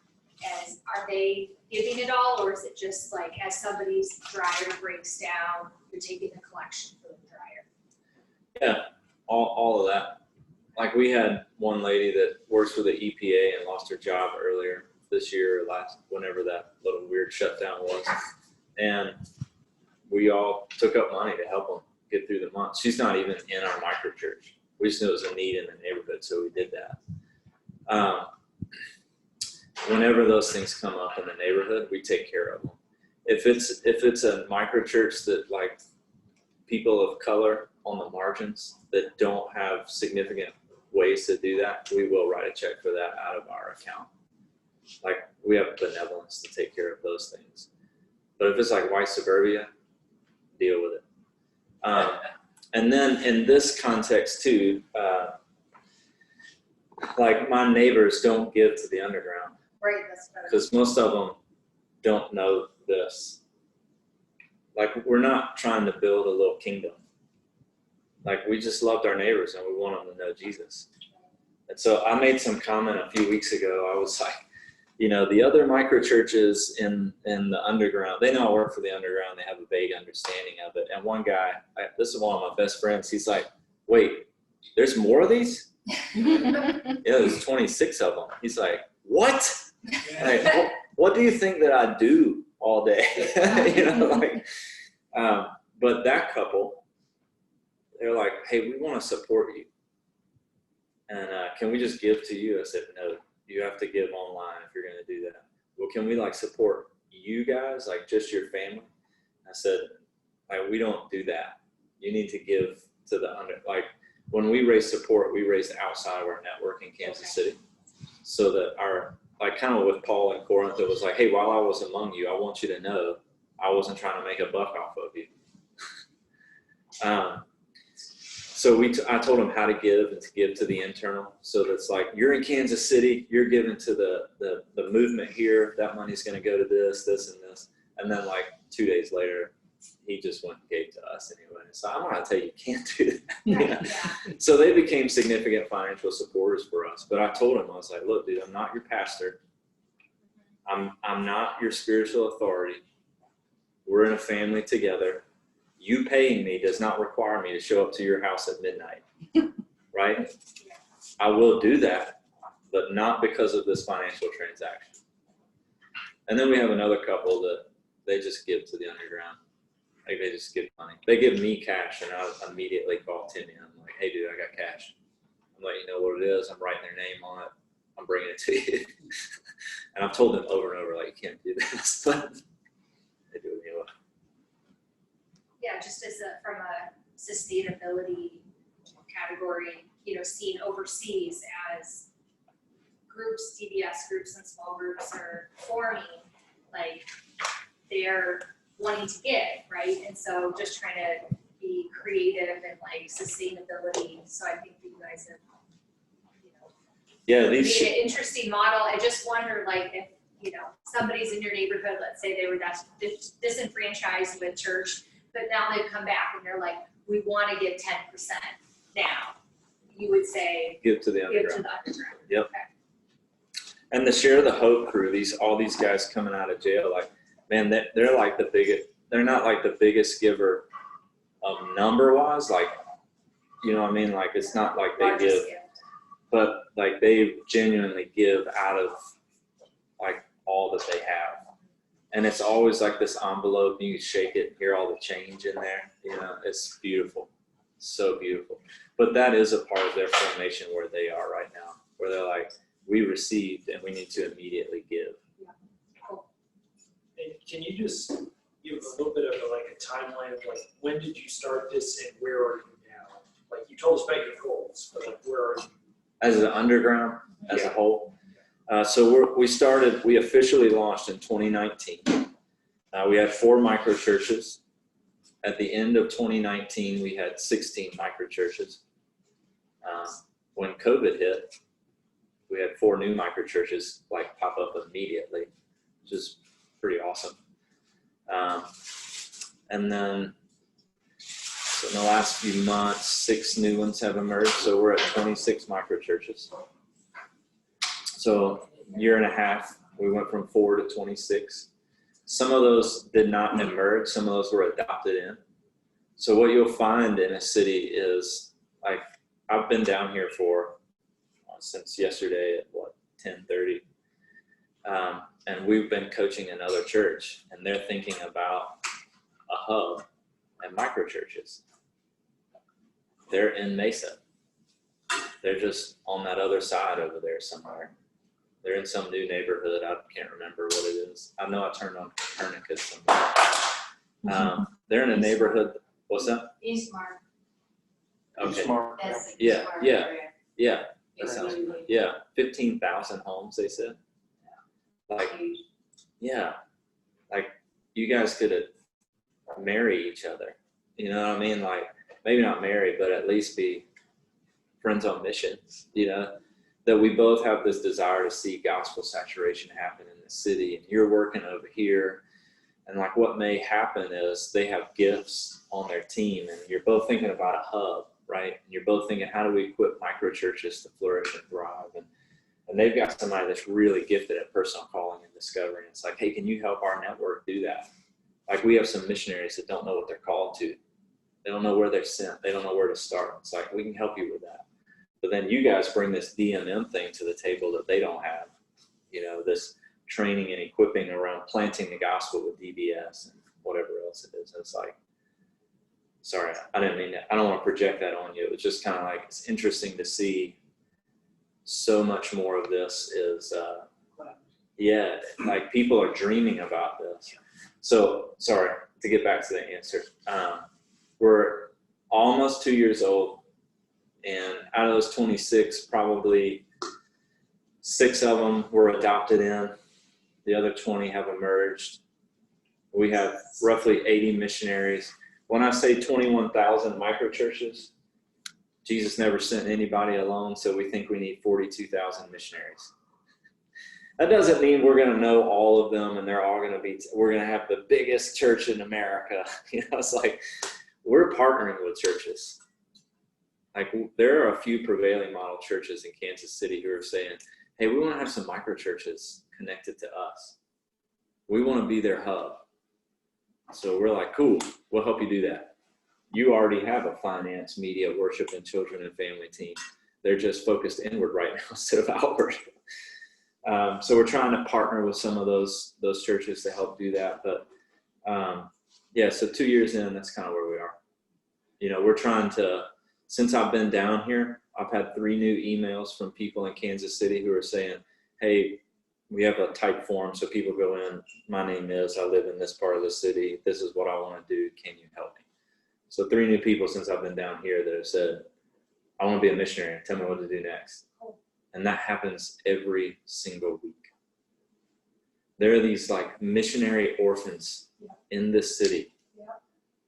And are they giving it all, or is it just like as somebody's dryer breaks down, you're taking the collection for the dryer? Yeah, all of that. Like we had one lady that works for the EPA and lost her job earlier this year or whenever that little weird shutdown was. And we all took up money to help them get through the month. She's not even in our microchurch. We just knew it was a need in the neighborhood, so we did that. Whenever those things come up in the neighborhood, we take care of them. If it's a microchurch that like people of color on the margins that don't have significant ways to do that, we will write a check for that out of our account. Like we have benevolence to take care of those things. But if it's like white suburbia, deal with it. And then in this context too, like my neighbors don't give to the underground. Right, that's better. Because most of them don't know this. Like we're not trying to build a little kingdom. Like we just loved our neighbors and we want them to know Jesus. And so I made some comment a few weeks ago. I was like, the other micro churches in the underground, they know I work for the underground. They have a vague understanding of it. And one guy, this is one of my best friends. He's like, wait, there's more of these? Yeah, there's 26 of them. He's like, what? Like, what do you think that I do all day? But that couple, they're like, hey, we want to support you. And can we just give to you? I said, no, you have to give online if you're going to do that. Well, can we support you guys, like just your family? I said, we don't do that. You need to give to the when we raise support, we raise outside of our network in Kansas City. So that kind of with Paul in Corinth, it was like, hey, while I was among you, I want you to know I wasn't trying to make a buck off of you. So I told him how to give and to give to the internal. So that's like, you're in Kansas City, you're giving to the movement here. That money's going to go to this, and this. And then 2 days later, he just went and gave to us anyway. So I'm not going to tell you can't do that. Yeah. So they became significant financial supporters for us. But I told him, I was like, look, dude, I'm not your pastor. I'm not your spiritual authority. We're in a family together. You paying me does not require me to show up to your house at midnight, right? I will do that, but not because of this financial transaction. And then we have another couple that they just give to the underground. Like they just give money. They give me cash, and I immediately call Timmy. I'm like, hey, dude, I got cash. I'm letting you know what it is. I'm writing their name on it. I'm bringing it to you. And I've told them over and over, like, you can't do this, but they do it anyway. Yeah, just as from a sustainability category, seen overseas as groups, DBS groups and small groups are forming, like they're wanting to give, right? And so just trying to be creative and like sustainability. So I think that you guys have, Yeah, made these. an interesting model. I just wonder, like, if somebody's in your neighborhood, let's say they were disenfranchised with church, but now they've come back and they're like, we want to give 10% now. You would say Give to the give underground. to the underground. Yep. Okay. And the Share the Hope crew, all these guys coming out of jail, like, man, they're like the biggest. They're not like the biggest giver of number-wise, like, you know what I mean? Like, it's not like they Largest give, gift. but like they genuinely give out of like all that they have. And it's always like this envelope, you shake it, hear all the change in there. It's beautiful. So beautiful. But that is a part of their formation where they are right now, where they're like, we received and we need to immediately give. And can you just give a little bit of a timeline of like, when did you start this and where are you now? Like, you told us about your goals, but like, where are you? As an underground, as a whole. So we officially launched in 2019. We had 4 microchurches. At the end of 2019, we had 16 microchurches. When COVID hit, we had 4 new microchurches like pop up immediately, which is pretty awesome. And then so in the last few months, 6 new ones have emerged. So we're at 26 microchurches. So year and a half, we went from 4 to 26. Some of those did not emerge. Some of those were adopted in. So what you'll find in a city is, like, I've been down here since yesterday at 10:30. And we've been coaching another church, and they're thinking about a hub and microchurches. They're in Mesa. They're just on that other side over there somewhere. They're in some new neighborhood. I can't remember what it is. I know I turned on Copernicus somewhere. They're in a neighborhood. What's that? Eastmark. Okay. That's the Yeah, Eastmark yeah. area. Yeah. That sounds. Yeah. 15,000 homes, they said. Like, Huge. yeah. Like, you guys could marry each other. You know what I mean? Like, maybe not marry, but at least be friends on mission. That we both have this desire to see gospel saturation happen in the city, and you're working over here, and like what may happen is they have gifts on their team, and you're both thinking about a hub, right? And you're both thinking, how do we equip microchurches to flourish and thrive? And they've got somebody that's really gifted at personal calling and discovery. And it's like, hey, can you help our network do that? Like, we have some missionaries that don't know what they're called to. They don't know where they're sent. They don't know where to start. It's like, we can help you with that. But then you guys bring this DMM thing to the table that they don't have, this training and equipping around planting the gospel with DBS and whatever else it is. And it's like, sorry, I didn't mean that. I don't want to project that on you. It was just kind of like, it's interesting to see so much more of this is, like people are dreaming about this. So, sorry, to get back to the answer. We're almost 2 years old. And out of those 26, probably 6 of them were adopted in. The other 20 have emerged. We have roughly 80 missionaries. When I say 21,000 microchurches, Jesus never sent anybody alone, so we think we need 42,000 missionaries. That doesn't mean we're going to know all of them and they're all going to we're going to have the biggest church in America. It's like, we're partnering with churches. Like, there are a few Prevailing Model churches in Kansas City who are saying, hey, we want to have some microchurches connected to us. We want to be their hub. So we're like, cool, we'll help you do that. You already have a finance, media, worship, and children and family team. They're just focused inward right now instead of outward. So we're trying to partner with some of those churches to help do that. But so 2 years in, that's kind of where we are. We're trying to, since I've been down here, I've had 3 new emails from people in Kansas City who are saying, hey, we have a type form, so people go in, my name is, I live in this part of the city, this is what I want to do, can you help me? So 3 new people since I've been down here that have said, I want to be a missionary, tell me what to do next. And that happens every single week. There are these like missionary orphans in this city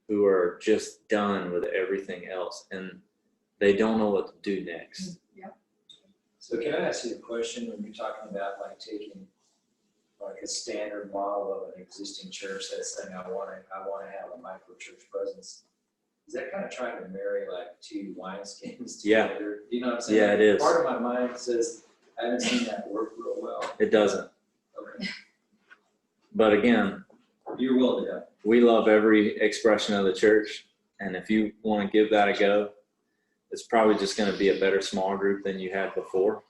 who are just done with everything else, and they don't know what to do next. So can I ask you a question when you're talking about like taking like a standard model of an existing church that's saying I want to have a microchurch presence? Is that kind of trying to marry like 2 wineskins Yeah. together? You know what I'm saying? Yeah, it is. Part of my mind says I haven't seen that work real well. It doesn't. Okay. But again, You're willing to help. we love every expression of the church, and if you want to give that a go, it's probably just going to be a better small group than you had before,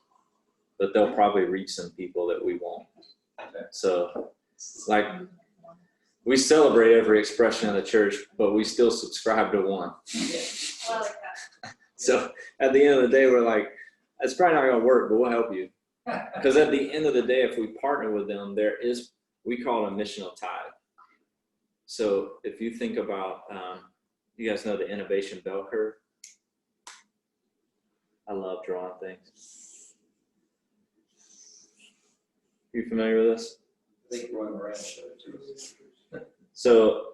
but they'll probably reach some people that we won't. Okay. So, like, we celebrate every expression of the church, but we still subscribe to one. I like that. So at the end of the day, we're like, it's probably not going to work, but we'll help you. Because at the end of the day, if we partner with them, we call it a missional tithe. So if you think about, you guys know the innovation bell curve? I love drawing things. You familiar with this? I think Roy Moran showed it to us. So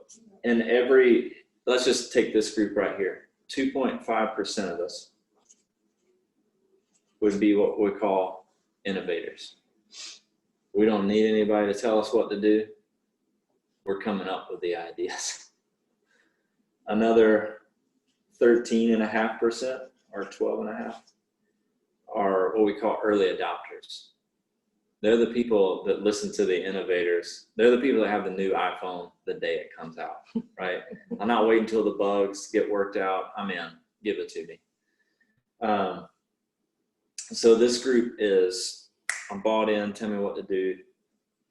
let's just take this group right here. 2.5% of us would be what we call innovators. We don't need anybody to tell us what to do. We're coming up with the ideas. Another 13.5% or 12.5% are what we call early adopters. They're the people that listen to the innovators. They're the people that have the new iPhone the day it comes out, right? I'm not waiting until the bugs get worked out. I'm in. Give it to me. So this group is, I'm bought in, tell me what to do.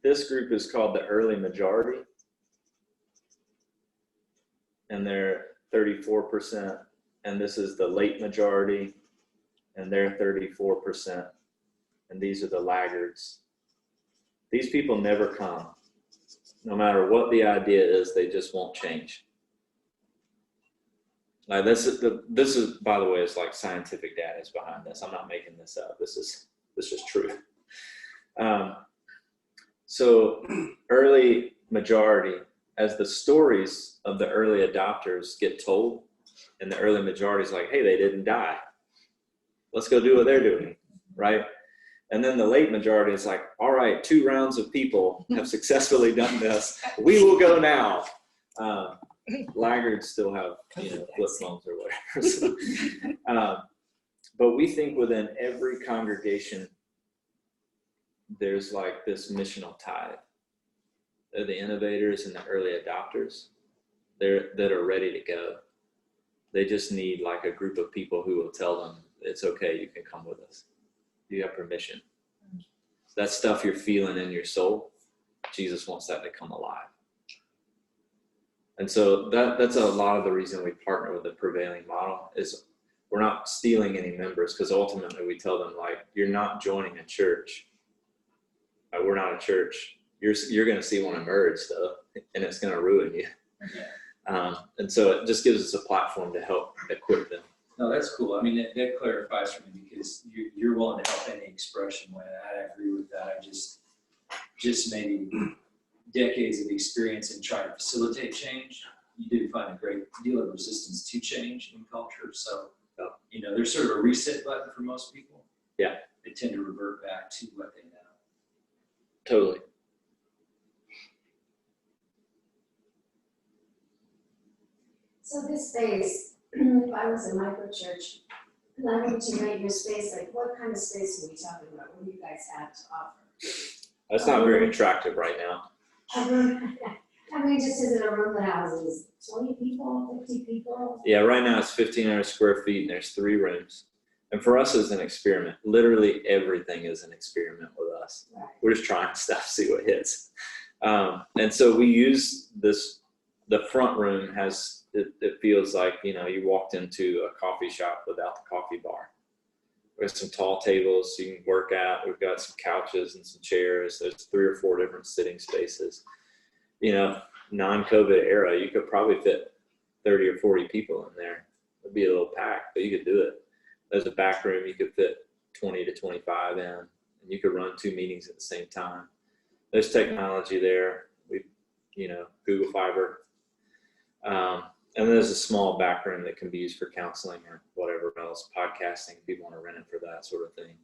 This group is called the early majority, and they're 34%. And this is the late majority, and they're 34%. And these are the laggards. These people never come. No matter what the idea is, they just won't change. Like this is, by the way, it's like scientific data is behind this. I'm not making this up. This is true. So early majority, as the stories of the early adopters get told, and the early majority is like, hey, they didn't die. Let's go do what they're doing, right? And then the late majority is like, all right, 2 rounds of people have successfully done this. We will go now. Laggards still have, flip phones or whatever. So, but we think within every congregation, there's like this missional tithe. They're the innovators and the early adopters. That are ready to go. They just need like a group of people who will tell them, it's okay, you can come with us. You have permission. That stuff you're feeling in your soul, Jesus wants that to come alive. And so that's a lot of the reason we partner with the Prevailing Model is we're not stealing any members, because ultimately we tell them, like, you're not joining a church. We're not a church. You're going to see one emerge, though, and it's going to ruin you. And so it just gives us a platform to help equip them. No, that's cool. I mean, that clarifies for me, because you're willing to help any expression when I agree with that. I just maybe decades of experience in trying to facilitate change. You do find a great deal of resistance to change in culture. So, there's sort of a reset button for most people. Yeah. They tend to revert back to what they know. Totally. So this space, if I was a microchurch, and I wanted to rate your space, like what kind of space are we talking about? What do you guys have to offer? That's not very attractive right now. I mean, just is it a room that houses 20 people, 50 people? Yeah, right now it's 1,500 square feet and there's 3 rooms. And for us, it's an experiment. Literally everything is an experiment with us. Right. We're just trying stuff, see what hits. And so we use this, the front room has, it feels like, you walked into a coffee shop without the coffee bar. We have some tall tables so you can work out. We've got some couches and some chairs. There's 3 or 4 different sitting spaces. You know, non-COVID era, you could probably fit 30 or 40 people in there. It'd be a little packed, but you could do it. There's a back room you could fit 20 to 25 in, and you could run 2 meetings at the same time. There's technology there. Google Fiber. And there's a small back room that can be used for counseling or whatever else, podcasting, if people want to rent it for that sort of thing.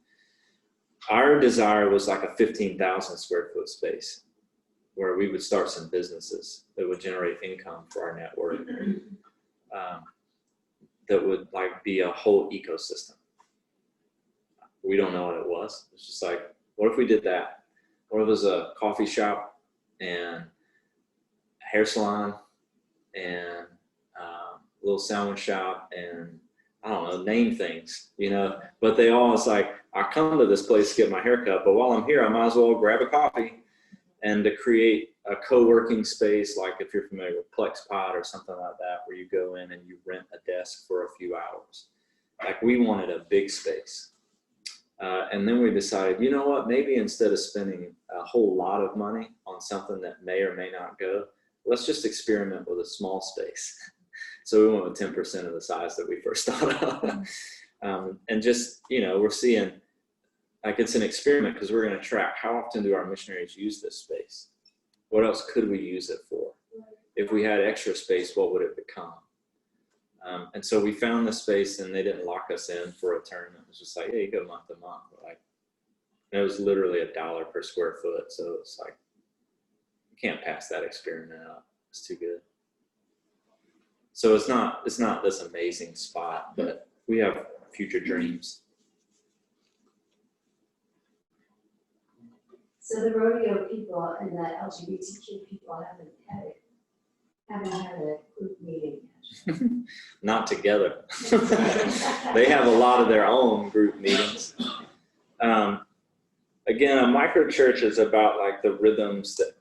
Our desire was like a 15,000 square foot space where we would start some businesses that would generate income for our network, that would like be a whole ecosystem. We don't know what it was. It's just like, what if we did that? What if it was a coffee shop and a hair salon and a little sandwich shop and I don't know, name things, but they all, it's like, I come to this place to get my hair cut, but while I'm here, I might as well grab a coffee. And to create a co-working space, like if you're familiar with PlexPod or something like that, where you go in and you rent a desk for a few hours. Like we wanted a big space. And then we decided, you know what, maybe instead of spending a whole lot of money on something that may or may not go, let's just experiment with a small space. So we went with 10% of the size that we first thought of. And just, we're seeing, like it's an experiment because we're going to track how often do our missionaries use this space? What else could we use it for? If we had extra space, what would it become? And so we found the space and they didn't lock us in for a term. It was just like, hey, you go month to month. And it was literally $1 per square foot. So it's like, you can't pass that experiment up. It's too good. So it's not this amazing spot, but we have future dreams. So the rodeo people and the LGBTQ people haven't had a group meeting yet. Not together. They have a lot of their own group meetings. Again, a microchurch is about like the rhythms that,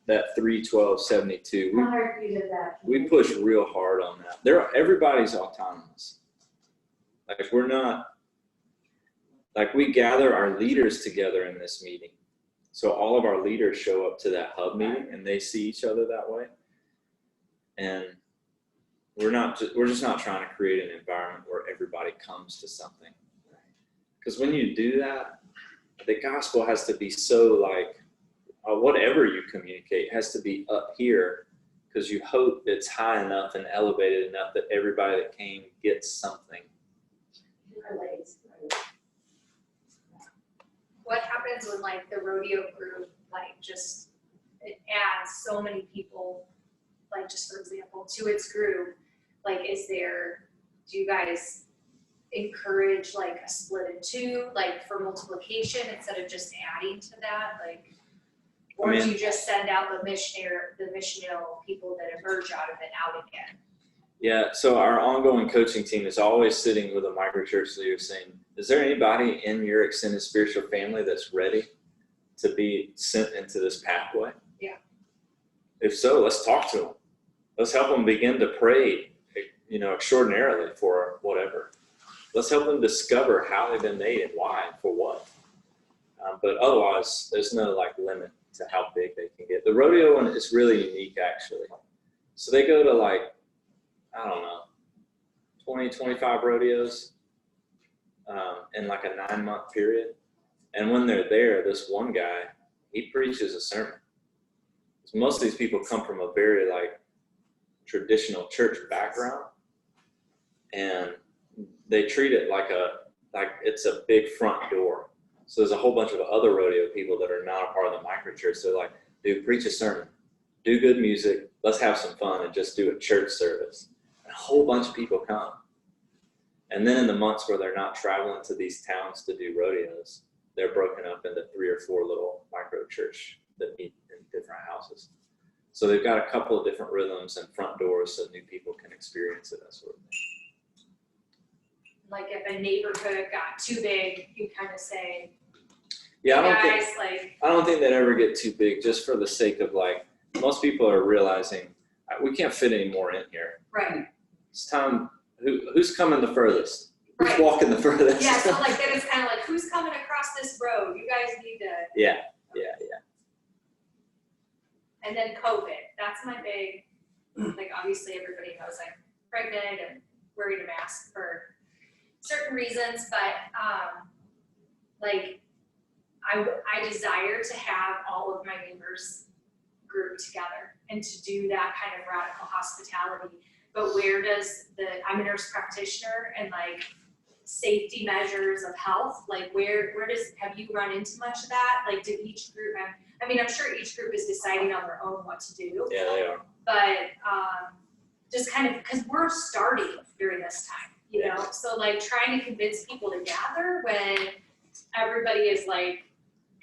that 3-12-72. The heartbeat of that. We push real hard on that. Everybody's autonomous. Like we gather our leaders together in this meeting. So all of our leaders show up to that hub meeting and they see each other that way. And we're just not trying to create an environment where everybody comes to something. Because when you do that, the gospel has to be so like, whatever you communicate has to be up here because you hope it's high enough and elevated enough that everybody that came gets something. What happens when like the rodeo group, like just, it adds so many people, like just for example, to its group, like do you guys encourage like a split in 2, like for multiplication instead of just adding to that? Like, or do you just send out the missional people that emerge out of it out again? Yeah, so our ongoing coaching team is always sitting with a microchurch leader saying, is there anybody in your extended spiritual family that's ready to be sent into this pathway? Yeah. If so, let's talk to them. Let's help them begin to pray, extraordinarily for whatever. Let's help them discover how they've been made and why and for what. But otherwise, there's no like limit to how big they can get. The rodeo one is really unique, actually. So they go to like, I don't know, 20, 25 rodeos in like a 9-month period. And when they're there, this one guy, he preaches a sermon. So most of these people come from a very like traditional church background, and they treat it like it's a big front door. So there's a whole bunch of other rodeo people that are not a part of the microchurch. They're like, dude, preach a sermon, do good music, let's have some fun and just do a church service. And a whole bunch of people come. And then in the months where they're not traveling to these towns to do rodeos, they're broken up into 3 or 4 little microchurch that meet in different houses. So they've got a couple of different rhythms and front doors so new people can experience it, that sort of thing. Like if a neighborhood got too big, you kind of say, yeah, I don't think they'd ever get too big, just for the sake of like, most people are realizing we can't fit any more in here. Right. It's time. Who's coming the furthest? Who's Right. walking the furthest? Yeah, so like then it's kind of like, who's coming across this road? You guys need to. Yeah. And then COVID, that's my big, like obviously everybody knows I'm pregnant and wearing a mask for certain reasons, but like I desire to have all of my neighbors grouped together and to do that kind of radical hospitality. But where does I'm a nurse practitioner, and like safety measures of health, like have you run into much of that? Like did each group I'm sure each group is deciding on their own what to do. Yeah, they are. But just kind of, because we're starting during this time, you know? So like trying to convince people to gather when everybody is like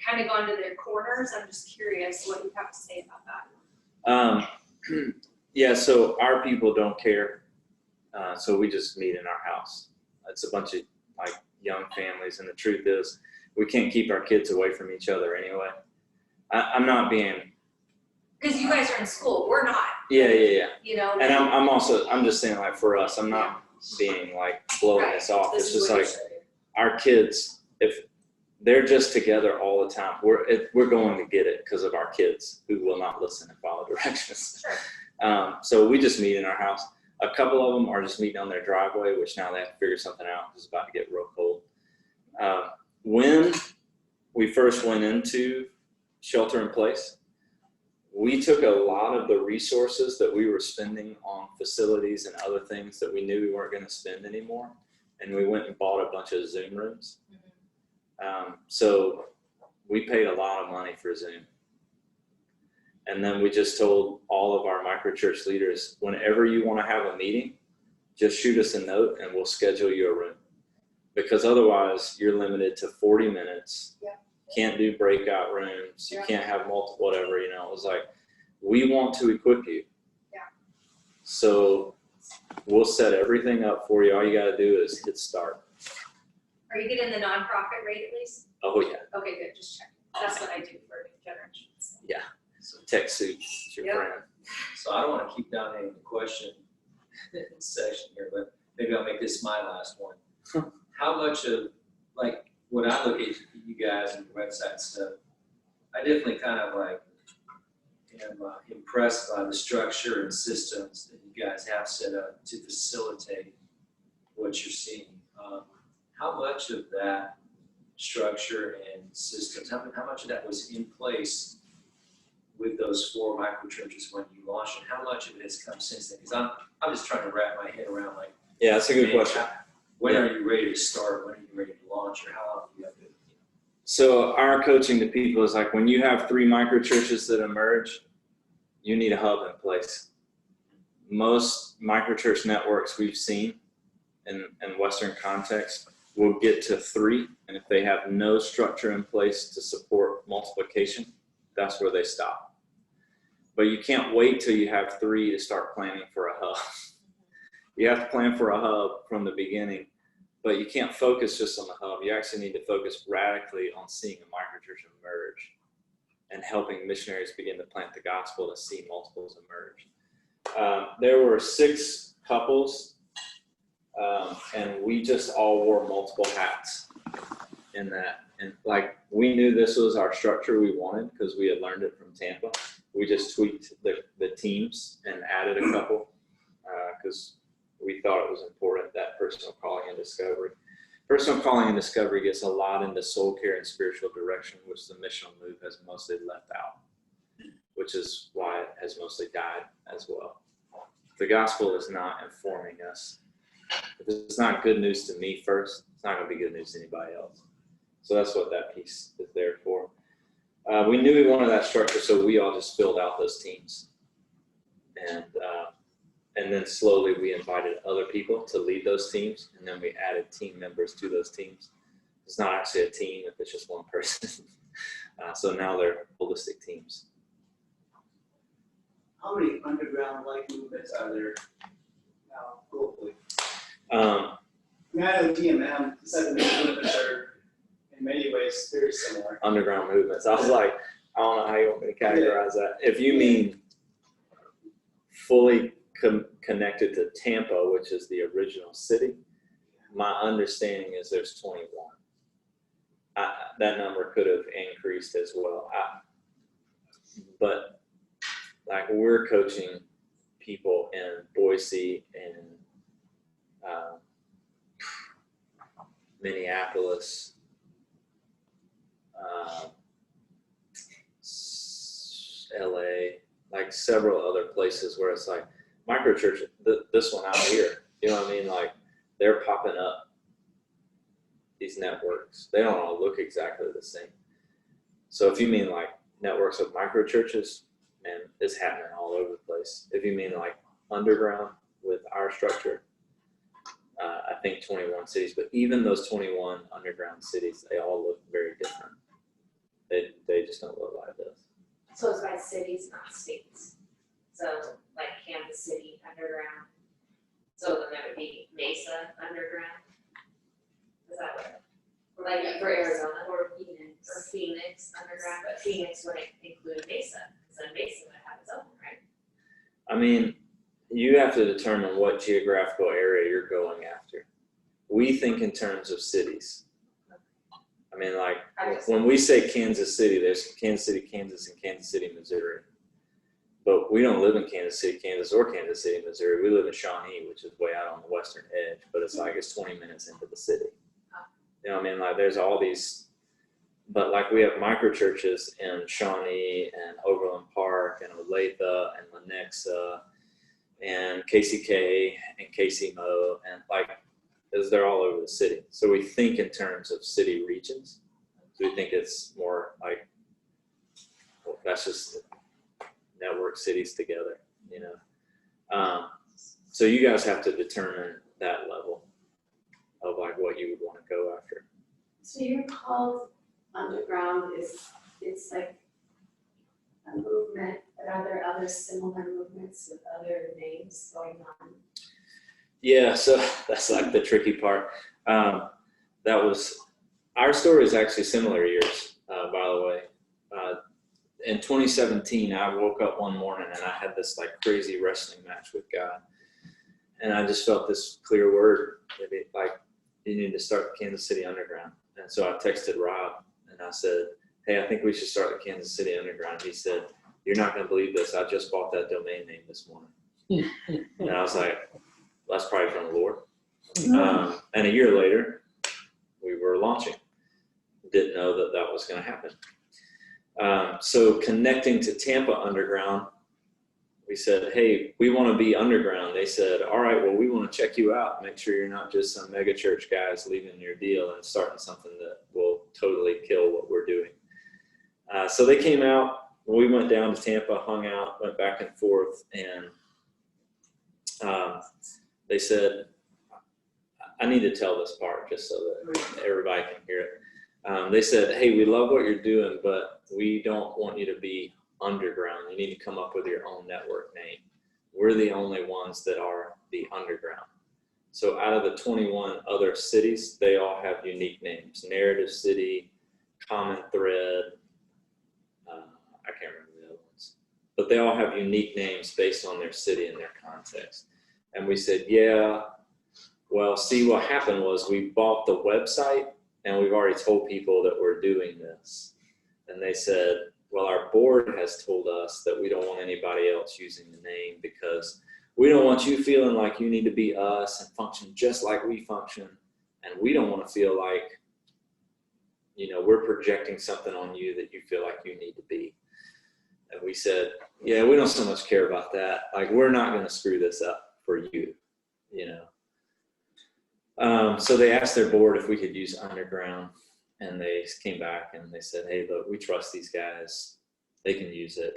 kind of gone to their corners. I'm just curious what you have to say about that. Yeah, so our people don't care. So we just meet in our house. It's a bunch of like young families, and the truth is we can't keep our kids away from each other anyway. I'm not being. Because you guys are in school, we're not. Yeah. You know. And I'm just saying, like, for us, I'm not being like blowing this off. It's just like our kids, if they're just together all the time, we're going to get it because of our kids who will not listen and follow directions. Sure. So we just meet in our house. A couple of them are just meeting on their driveway, which now they have to figure something out because it's about to get real cold. When we first went into shelter in place, we took a lot of the resources that we were spending on facilities and other things that we knew we weren't going to spend anymore, and we went and bought a bunch of Zoom rooms. So we paid a lot of money for Zoom. And then we just told all of our microchurch leaders, whenever you want to have a meeting, just shoot us a note and we'll schedule you a room. Because otherwise you're limited to 40 minutes. Yeah. Can't do breakout rooms. You can't have multiple, whatever, you know. It was like, we want to equip you. Yeah. So we'll set everything up for you. All you got to do is hit start. Are you getting the nonprofit rate at least? Oh, yeah. Okay, good, just check. That's what I do for generations. Yeah. So tech suit, it's your friend. So I don't want to keep dominating the question section here, but maybe I'll make this my last one. How much of, like, when I look at you guys and your website stuff, I definitely kind of like am impressed by the structure and systems that you guys have set up to facilitate what you're seeing. How much of that structure and systems, how much of that was in place with those 4 microchurches when you launched, and how much of it has come since then? Because I'm just trying to wrap my head around, like, Yeah, that's a good question. When are you ready to start? When are you ready to launch? Or how long do you have to? So our coaching to people is like, when you have 3 microchurches that emerge, you need a hub in place. Most microchurch networks we've seen in Western context will get to 3, and if they have no structure in place to support multiplication, that's where they stop. But you can't wait till you have 3 to start planning for a hub. You have to plan for a hub from the beginning, but you can't focus just on the hub. You actually need to focus radically on seeing a microchurch emerge and helping missionaries begin to plant the gospel to see multiples emerge. There were 6 couples, and we just all wore multiple hats in that. And like, we knew this was our structure we wanted because we had learned it from Tampa. We just tweaked the teams and added a couple because we thought it was important, that personal calling and discovery. Personal calling and discovery gets a lot into soul care and spiritual direction, which the missional move has mostly left out, which is why it has mostly died as well. The gospel is not informing us. If it's not good news to me first, it's not going to be good news to anybody else. So that's what that piece is there for. We knew we wanted that structure, so we all just filled out those teams. And then slowly we invited other people to lead those teams, and then we added team members to those teams. It's not actually a team if it's just one person. So now they're holistic teams. How many underground life movements are there now globally? Um, I know DMM, the seven movements are in many ways very similar. Underground movements. I was like, I don't know how you want me to categorize that. If you mean fully connected to Tampa, which is the original city, my understanding is there's 21. That number could have increased as well. But like we're coaching people in Boise and Minneapolis, LA, like several other places where it's like microchurch, this one out here, you know what I mean? Like they're popping up these networks. They don't all look exactly the same. So if you mean like networks of microchurches, man, it's happening all over the place. If you mean like underground with our structure, I think 21 cities, but even those 21 underground cities, they all look very different. They just don't look like this. So it's by cities, not states. So like Kansas City underground. So then that would be Mesa underground. Is that what? Or like for Arizona or Phoenix underground, but Phoenix wouldn't include Mesa, because then Mesa would have its own, right? I mean, you have to determine what geographical area you're going after. We think in terms of cities. I mean, like when we say Kansas City, there's Kansas City, Kansas, and Kansas City, Missouri. But we don't live in Kansas City, Kansas, or Kansas City, Missouri. We live in Shawnee, which is way out on the western edge, but it's like it's 20 minutes into the city. You know what I mean? Like there's all these, but like we have microchurches in Shawnee and Overland Park and Olathe and Lenexa and KCK and KCMO, and like, because they're all over the city. So we think in terms of city regions. So we think it's more like, well, that's just network cities together, you know. So you guys have to determine that level of like what you would want to go after. So you're called underground it's like a movement, but are there other similar movements with other names going on? Yeah, so that's like the tricky part. That was, our story is actually similar to yours, by the way. In 2017, I woke up one morning and I had this like crazy wrestling match with God. And I just felt this clear word, like, you need to start the Kansas City Underground. And so I texted Rob and I said, hey, I think we should start the Kansas City Underground. He said, you're not going to believe this. I just bought that domain name this morning. And I was like, well, that's probably from the Lord. And a year later, we were launching. Didn't know that that was going to happen. So connecting to Tampa Underground, we said, hey, we want to be underground. They said, all right, well, we want to check you out. Make sure you're not just some mega church guys leaving your deal and starting something that will totally kill what we're doing. So they came out. We went down to Tampa, hung out, went back and forth, and they said, I need to tell this part just so that everybody can hear it. They said, hey, we love what you're doing, but we don't want you to be underground. You need to come up with your own network name. We're the only ones that are the underground. So out of the 21 other cities, they all have unique names. Narrative City, Common Thread, I can't remember the other ones. But they all have unique names based on their city and their context. And we said, yeah, well, see, what happened was we bought the website and we've already told people that we're doing this. And they said, well, our board has told us that we don't want anybody else using the name because we don't want you feeling like you need to be us and function just like we function. And we don't want to feel like, you know, we're projecting something on you that you feel like you need to be. And we said, yeah, we don't so much care about that. Like, we're not going to screw this up for you, you know. So they asked their board if we could use underground. And they came back and they said, hey, look, we trust these guys. They can use it.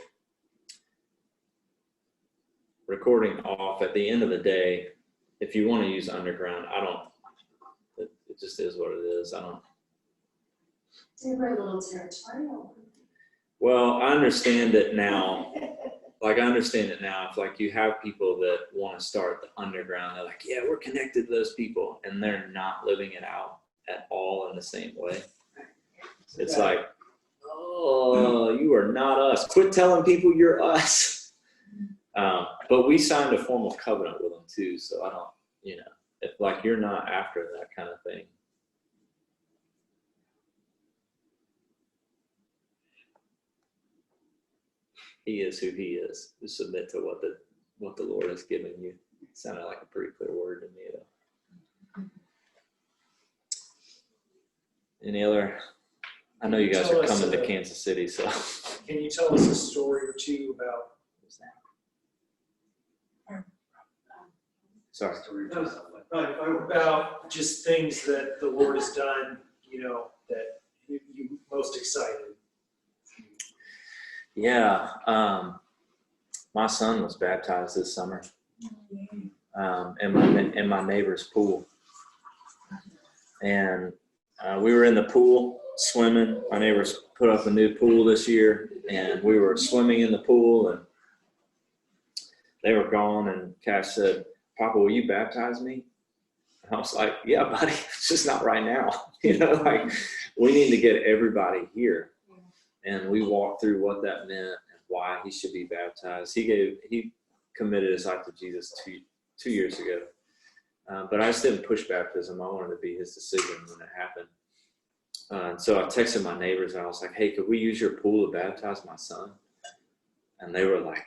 Recording off, at the end of the day, if you want to use underground, it just is what it is. We're a little territorial. Well, I understand it now. Like, I understand it now. If like you have people that want to start the underground, they're like, yeah, we're connected to those people. And they're not living it out at all in the same way. It's like, oh, you are not us. Quit telling people you're us. But we signed a formal covenant with them too, so I don't, you know, Like you're not after that kind of thing. He is who he is. Just submit to what the Lord has given you. It sounded like a pretty clear word to me, though. Any other? I know you guys are coming to Kansas City, so. Can you tell us a story or two about? Sorry. About just things that the Lord has done, that you most excited. Yeah, my son was baptized this summer in my neighbor's pool, and we were in the pool swimming. My neighbors put up a new pool this year, and we were swimming in the pool, and they were gone. And Cash said, "Papa, will you baptize me?" And I was like, "Yeah, buddy, it's just not right now. Like we need to get everybody here." And we walked through what that meant and why he should be baptized. He committed his life to Jesus two years ago. But I just didn't push baptism. I wanted to be his decision when it happened. So I texted my neighbors and I was like, "Hey, could we use your pool to baptize my son?" And they were like,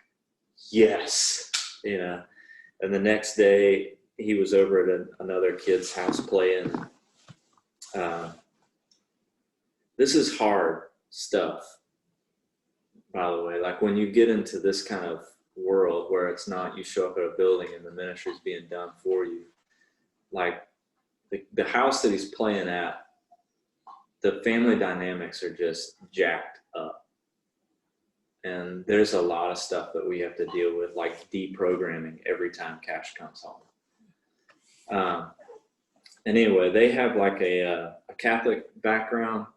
"Yes." And the next day he was over at another kid's house playing. This is hard stuff, by the way. Like when you get into this kind of world where it's not you show up at a building and the ministry is being done for you, like the house that he's playing at, the family dynamics are just jacked up, and there's a lot of stuff that we have to deal with, like deprogramming every time Cash comes home. And anyway, they have like a Catholic background.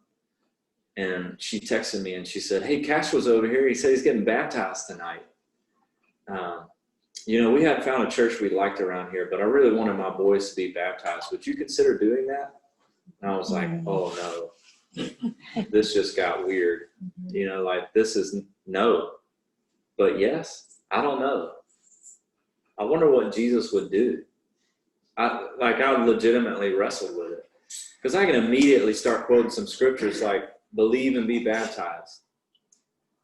And she texted me and she said, "Hey, Cash was over here. He said he's getting baptized tonight. We had found a church we liked around here, but I really wanted my boys to be baptized. Would you consider doing that?" And I was like, "Oh no, this just got weird. Like this is no, but yes, I don't know. I wonder what Jesus would do." I legitimately wrestled with it because I can immediately start quoting some scriptures like, "Believe and be baptized."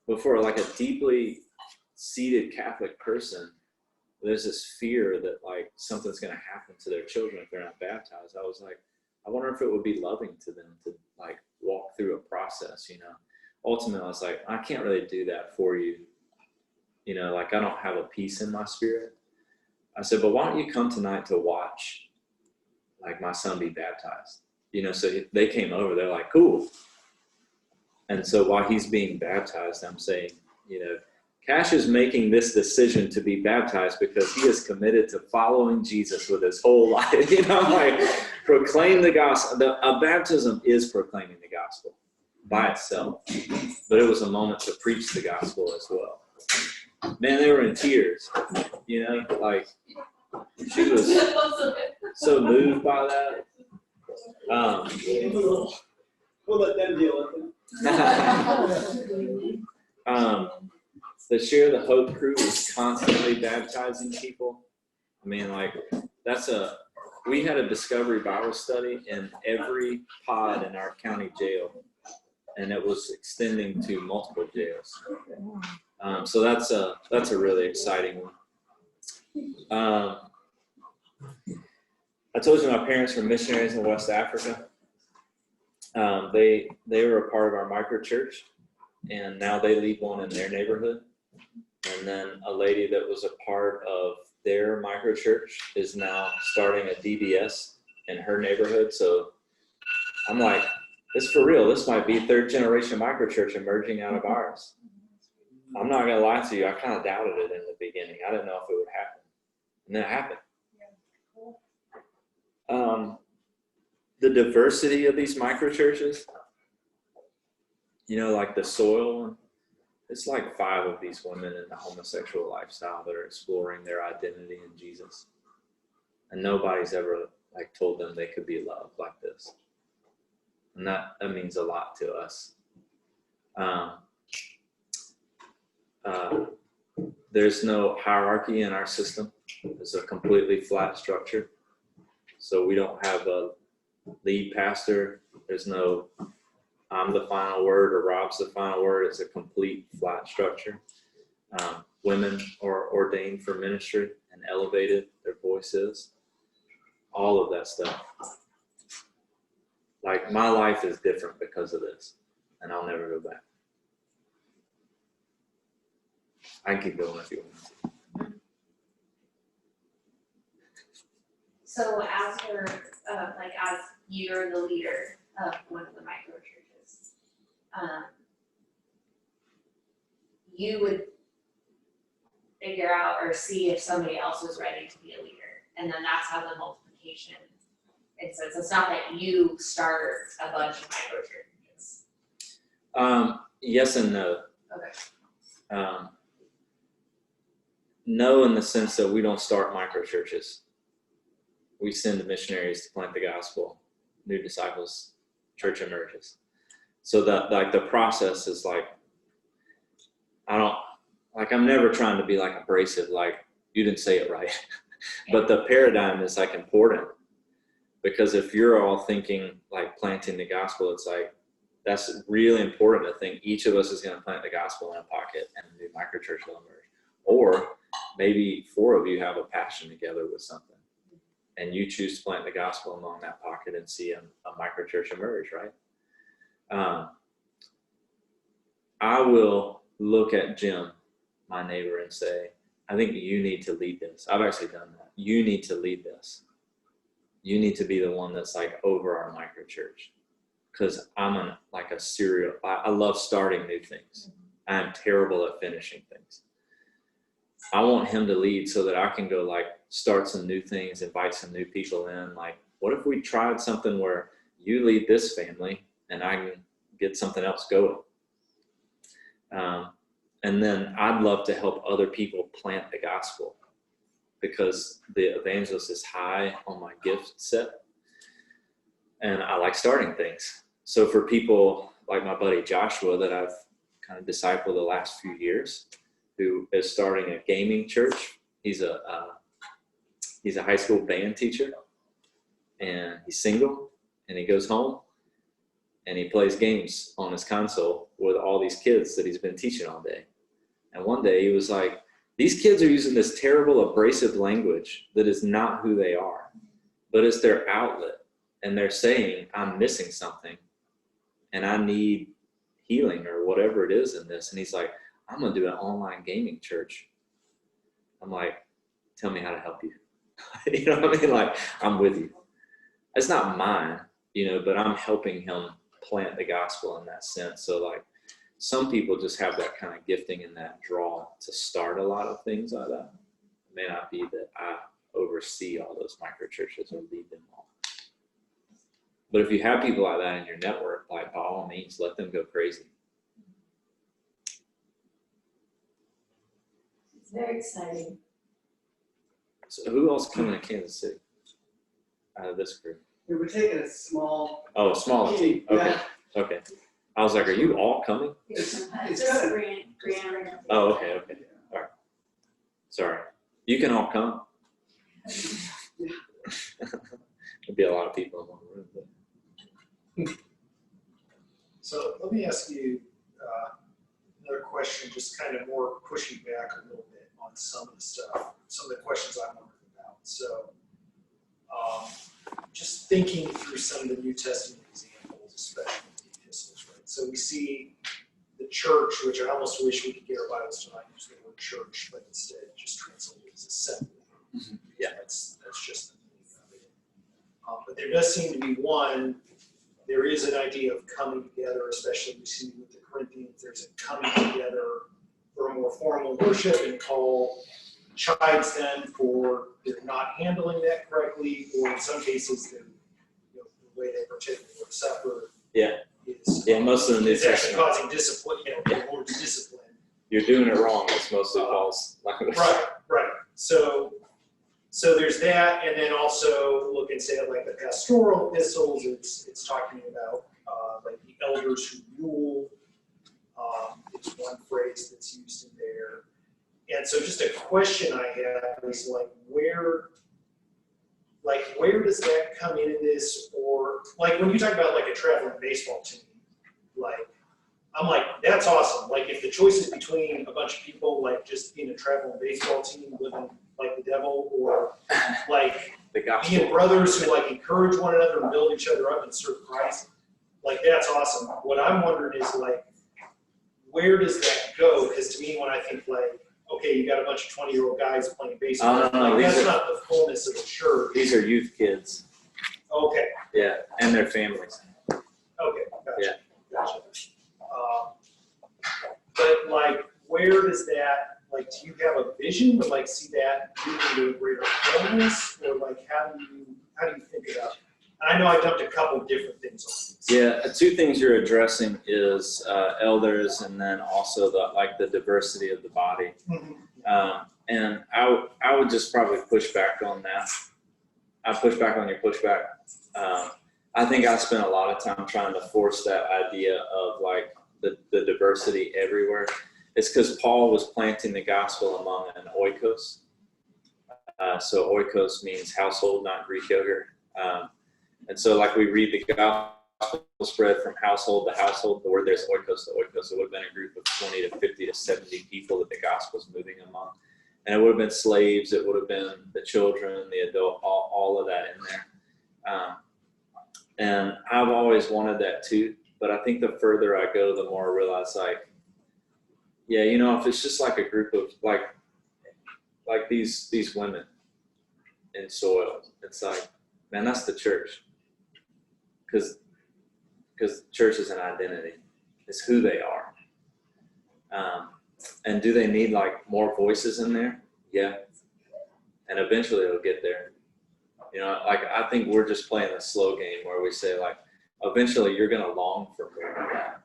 But for like a deeply seated Catholic person, there's this fear that like something's going to happen to their children if they're not baptized. I was like, I wonder if it would be loving to them to like walk through a process, Ultimately, I was like, I can't really do that for you. Like I don't have a peace in my spirit. I said, but why don't you come tonight to watch like my son be baptized? So they came over, they're like, cool. And so while he's being baptized, I'm saying, Cash is making this decision to be baptized because he is committed to following Jesus with his whole life. Like proclaim the gospel. A baptism is proclaiming the gospel by itself, but it was a moment to preach the gospel as well. Man, they were in tears, like she was so moved by that. We'll let them deal with it. The Share the Hope crew is constantly baptizing people. I mean, like we had a Discovery Bible study in every pod in our county jail, and it was extending to multiple jails. So that's a really exciting one. I told you my parents were missionaries in West Africa. They were a part of our microchurch, and now they lead one in their neighborhood. And then a lady that was a part of their microchurch is now starting a DBS in her neighborhood. So I'm like, it's for real. This might be third generation microchurch emerging out of ours. I'm not going to lie to you. I kind of doubted it in the beginning. I didn't know if it would happen. And then it happened. The diversity of these microchurches, like the soil, it's like 5 of these women in the homosexual lifestyle that are exploring their identity in Jesus. And nobody's ever like told them they could be loved like this. And that means a lot to us. There's no hierarchy in our system. It's a completely flat structure. So we don't have a lead pastor. There's no I'm the final word or Rob's the final word. It's a complete flat structure. Women are ordained for ministry and elevated, their voice is. All of that stuff. Like, my life is different because of this, and I'll never go back. I can keep going if you want to. So as you're, as you're the leader of one of the microchurches, you would figure out or see if somebody else was ready to be a leader. And then that's how the multiplication, so it's not that you start a bunch of microchurches. Yes and no. Okay. No, in the sense that we don't start microchurches. We send the missionaries to plant the gospel, new disciples, church emerges. So that, like, the process is like, I'm never trying to be like abrasive, like, you didn't say it right. But the paradigm is like important, because if you're all thinking like planting the gospel, it's like, that's really important to think each of us is going to plant the gospel in a pocket and a new microchurch will emerge. Or maybe 4 of you have a passion together with something and you choose to plant the gospel along that pocket and see a microchurch emerge, right? I will look at Jim, my neighbor, and say, I think you need to lead this. I've actually done that. You need to lead this. You need to be the one that's like over our microchurch. Because I'm I love starting new things. I'm terrible at finishing things. I want him to lead so that I can go like start some new things, invite some new people in. Like, what if we tried something where you lead this family and I can get something else going? And then I'd love to help other people plant the gospel, because the evangelist is high on my gift set and I like starting things. So for people like my buddy Joshua that I've kind of discipled the last few years, who is starting a gaming church. He's a high school band teacher, and he's single, and he goes home and he plays games on his console with all these kids that he's been teaching all day. And one day he was like, these kids are using this terrible abrasive language that is not who they are, but it's their outlet. And they're saying, I'm missing something and I need healing or whatever it is in this. And he's like, I'm going to do an online gaming church. I'm like, tell me how to help you. You know what I mean? Like, I'm with you. It's not mine, but I'm helping him plant the gospel in that sense. So like, some people just have that kind of gifting and that draw to start a lot of things like that. It may not be that I oversee all those microchurches or lead them all. But if you have people like that in your network, like, by all means, let them go crazy. It's very exciting. So who else coming to Kansas City out of this group? We were taking a small. Oh, a smaller team. Okay. Yeah. Okay. I was like, are you all coming? It's Just good. grand. Oh, okay. Okay. All right. Sorry. You can all come. There'll be a lot of people in one room. But... So let me ask you another question, just kind of more pushing back a little bit on some of the stuff, some of the questions I'm wondering about. So just thinking through some of the New Testament examples, especially the epistles, right? So we see the church, which I almost wish we could get our Bibles to not use the word church, but instead just translate it as assembly. Mm-hmm. Yeah. That's just the meaning of it. But there does seem to be one. There is an idea of coming together, especially we see with the Corinthians, there's a coming together for a more formal worship, and Paul chides them for they're not handling that correctly, or in some cases, the way they partake in the Lord's Supper is most of the New is actually Testament. causing discipline, the Lord's discipline. You're doing it wrong. That's mostly Paul's language. Right. So there's that, and then also look and say like the pastoral epistles. It's talking about like the elders who rule. It's one phrase that's used in there, and so just a question I have is like where like, where does that come into this? Or, like, when you talk about, like, a traveling baseball team, like, I'm like, that's awesome. Like, if the choice is between a bunch of people, like, just being a traveling baseball team living like the devil, or, like, The gospel. being brothers who, like, encourage one another and build each other up and serve Christ, like, that's awesome. What I'm wondering is, like, where does that go? Because to me, when I think, like, okay, you got a bunch of 20-year-old guys playing baseball, no, like, that's these are- not the fullness of the church. These are youth kids. Okay, Yeah, and their families. okay, gotcha. Yeah. Gotcha. But, like, where does that, like, do you have a vision to, like, see that moving to a greater fullness? Or, like, how do you think about it? And I know I dumped a couple of different things on this. Yeah, two things you're addressing is elders, and then also the diversity of the body. Mhm. And I would just probably push back on that. I push back on your pushback. I think I spent a lot of time trying to force that idea of like the diversity everywhere. It's because Paul was planting the gospel among an oikos. So oikos means household, not Greek yogurt. And so like we read the gospel spread from household to household, the word there's oikos to oikos. It would have been a group of 20 to 50 to 70 people that the gospel was moving among. And it would have been slaves, it would have been the children, the adult, all of that in there. And I've always wanted that too, but I think the further I go, the more I realize like, yeah, you know, if it's just like a group of like these women in soil, it's like, man, that's the church. Because church is an identity. It's who they are. And do they need like more voices in there? Yeah. And eventually it'll get there. You know, like I think we're just playing a slow game where we say like, eventually you're going to long for more than that.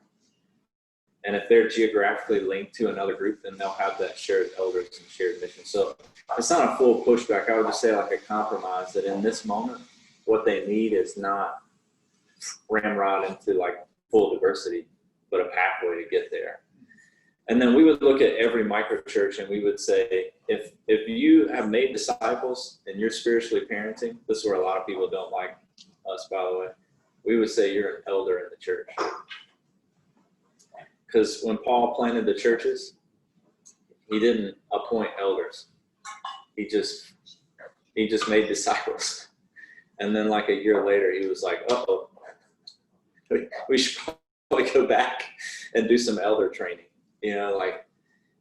And if they're geographically linked to another group, then they'll have that shared elders and shared mission. So it's not a full pushback. I would just say like a compromise that in this moment, what they need is not ramrod into like full diversity, but a pathway to get there. And then we would look at every microchurch and we would say, if you have made disciples and you're spiritually parenting, this is where a lot of people don't like us, by the way, we would say you're an elder in the church. Because when Paul planted the churches, he didn't appoint elders. He just made disciples. And then like a year later, he was like, uh-oh, we should probably go back and do some elder training. You know, like,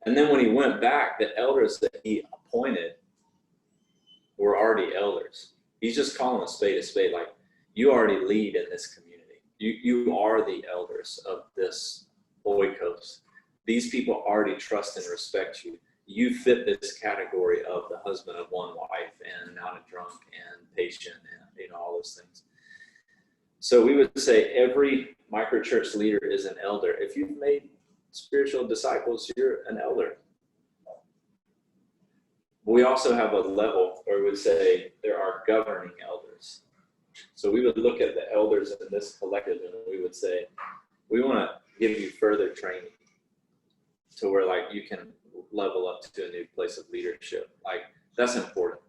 and then when he went back, the elders that he appointed were already elders. He's just calling a spade, like, you already lead in this community. You are the elders of this oikos. These people already trust and respect you. You fit this category of the husband of one wife and not a drunk and patient and, you know, all those things. So we would say every microchurch leader is an elder. If you've made spiritual disciples, you're an elder. We also have a level where we would say there are governing elders. So we would look at the elders in this collective and we would say, we want to give you further training to where like you can level up to a new place of leadership. Like that's important.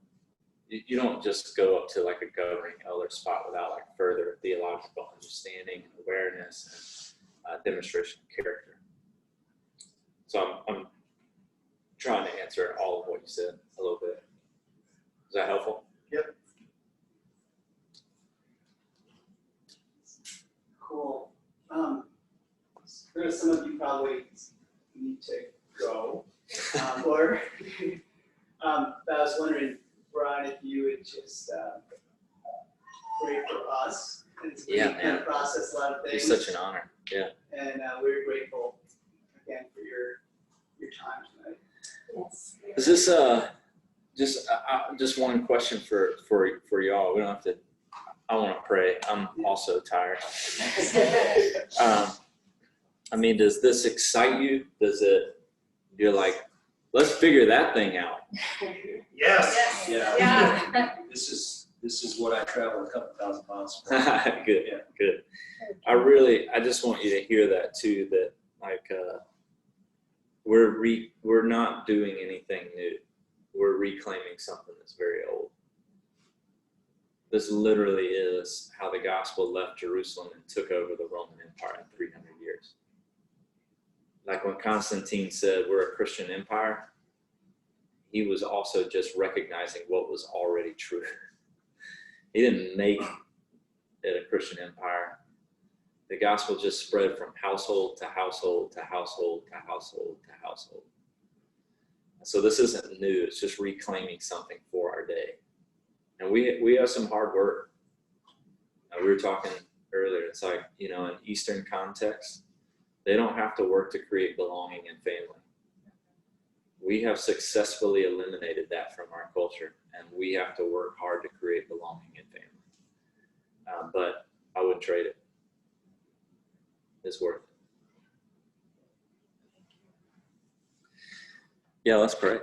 You don't just go up to like a governing elder spot without like further theological understanding and awareness and demonstration of character. So I'm trying to answer all of what you said a little bit. Is that helpful? Yep. Cool. There are some of you probably need to go, or but I was wondering, Brian, if you would just pray for us. It's Yeah, kind man. of process a lot of things. It's such an honor. Yeah. And we're grateful again for your time tonight. Yes. Is this just one question for y'all? We don't have to. I want to pray. I'm also tired. I mean, does this excite you? Does it? You're like, let's figure that thing out. Yes. Yeah. This is what I travel a couple thousand miles for. Good. Yeah. Good. I just want you to hear that too. That like, we're not doing anything new. We're reclaiming something that's very old. This literally is how the gospel left Jerusalem and took over the Roman Empire in 300 years. Like when Constantine said, we're a Christian empire, he was also just recognizing what was already true. He didn't make it a Christian empire. The gospel just spread from household to household to household to household to household. So this isn't new, it's just reclaiming something for our day. And we have some hard work. We were talking earlier, it's like, in Eastern context, they don't have to work to create belonging and family. We have successfully eliminated that from our culture, and we have to work hard to create belonging and family. But I wouldn't trade it. It's worth it. Yeah, let's pray.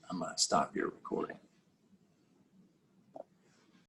I'm going to stop your recording.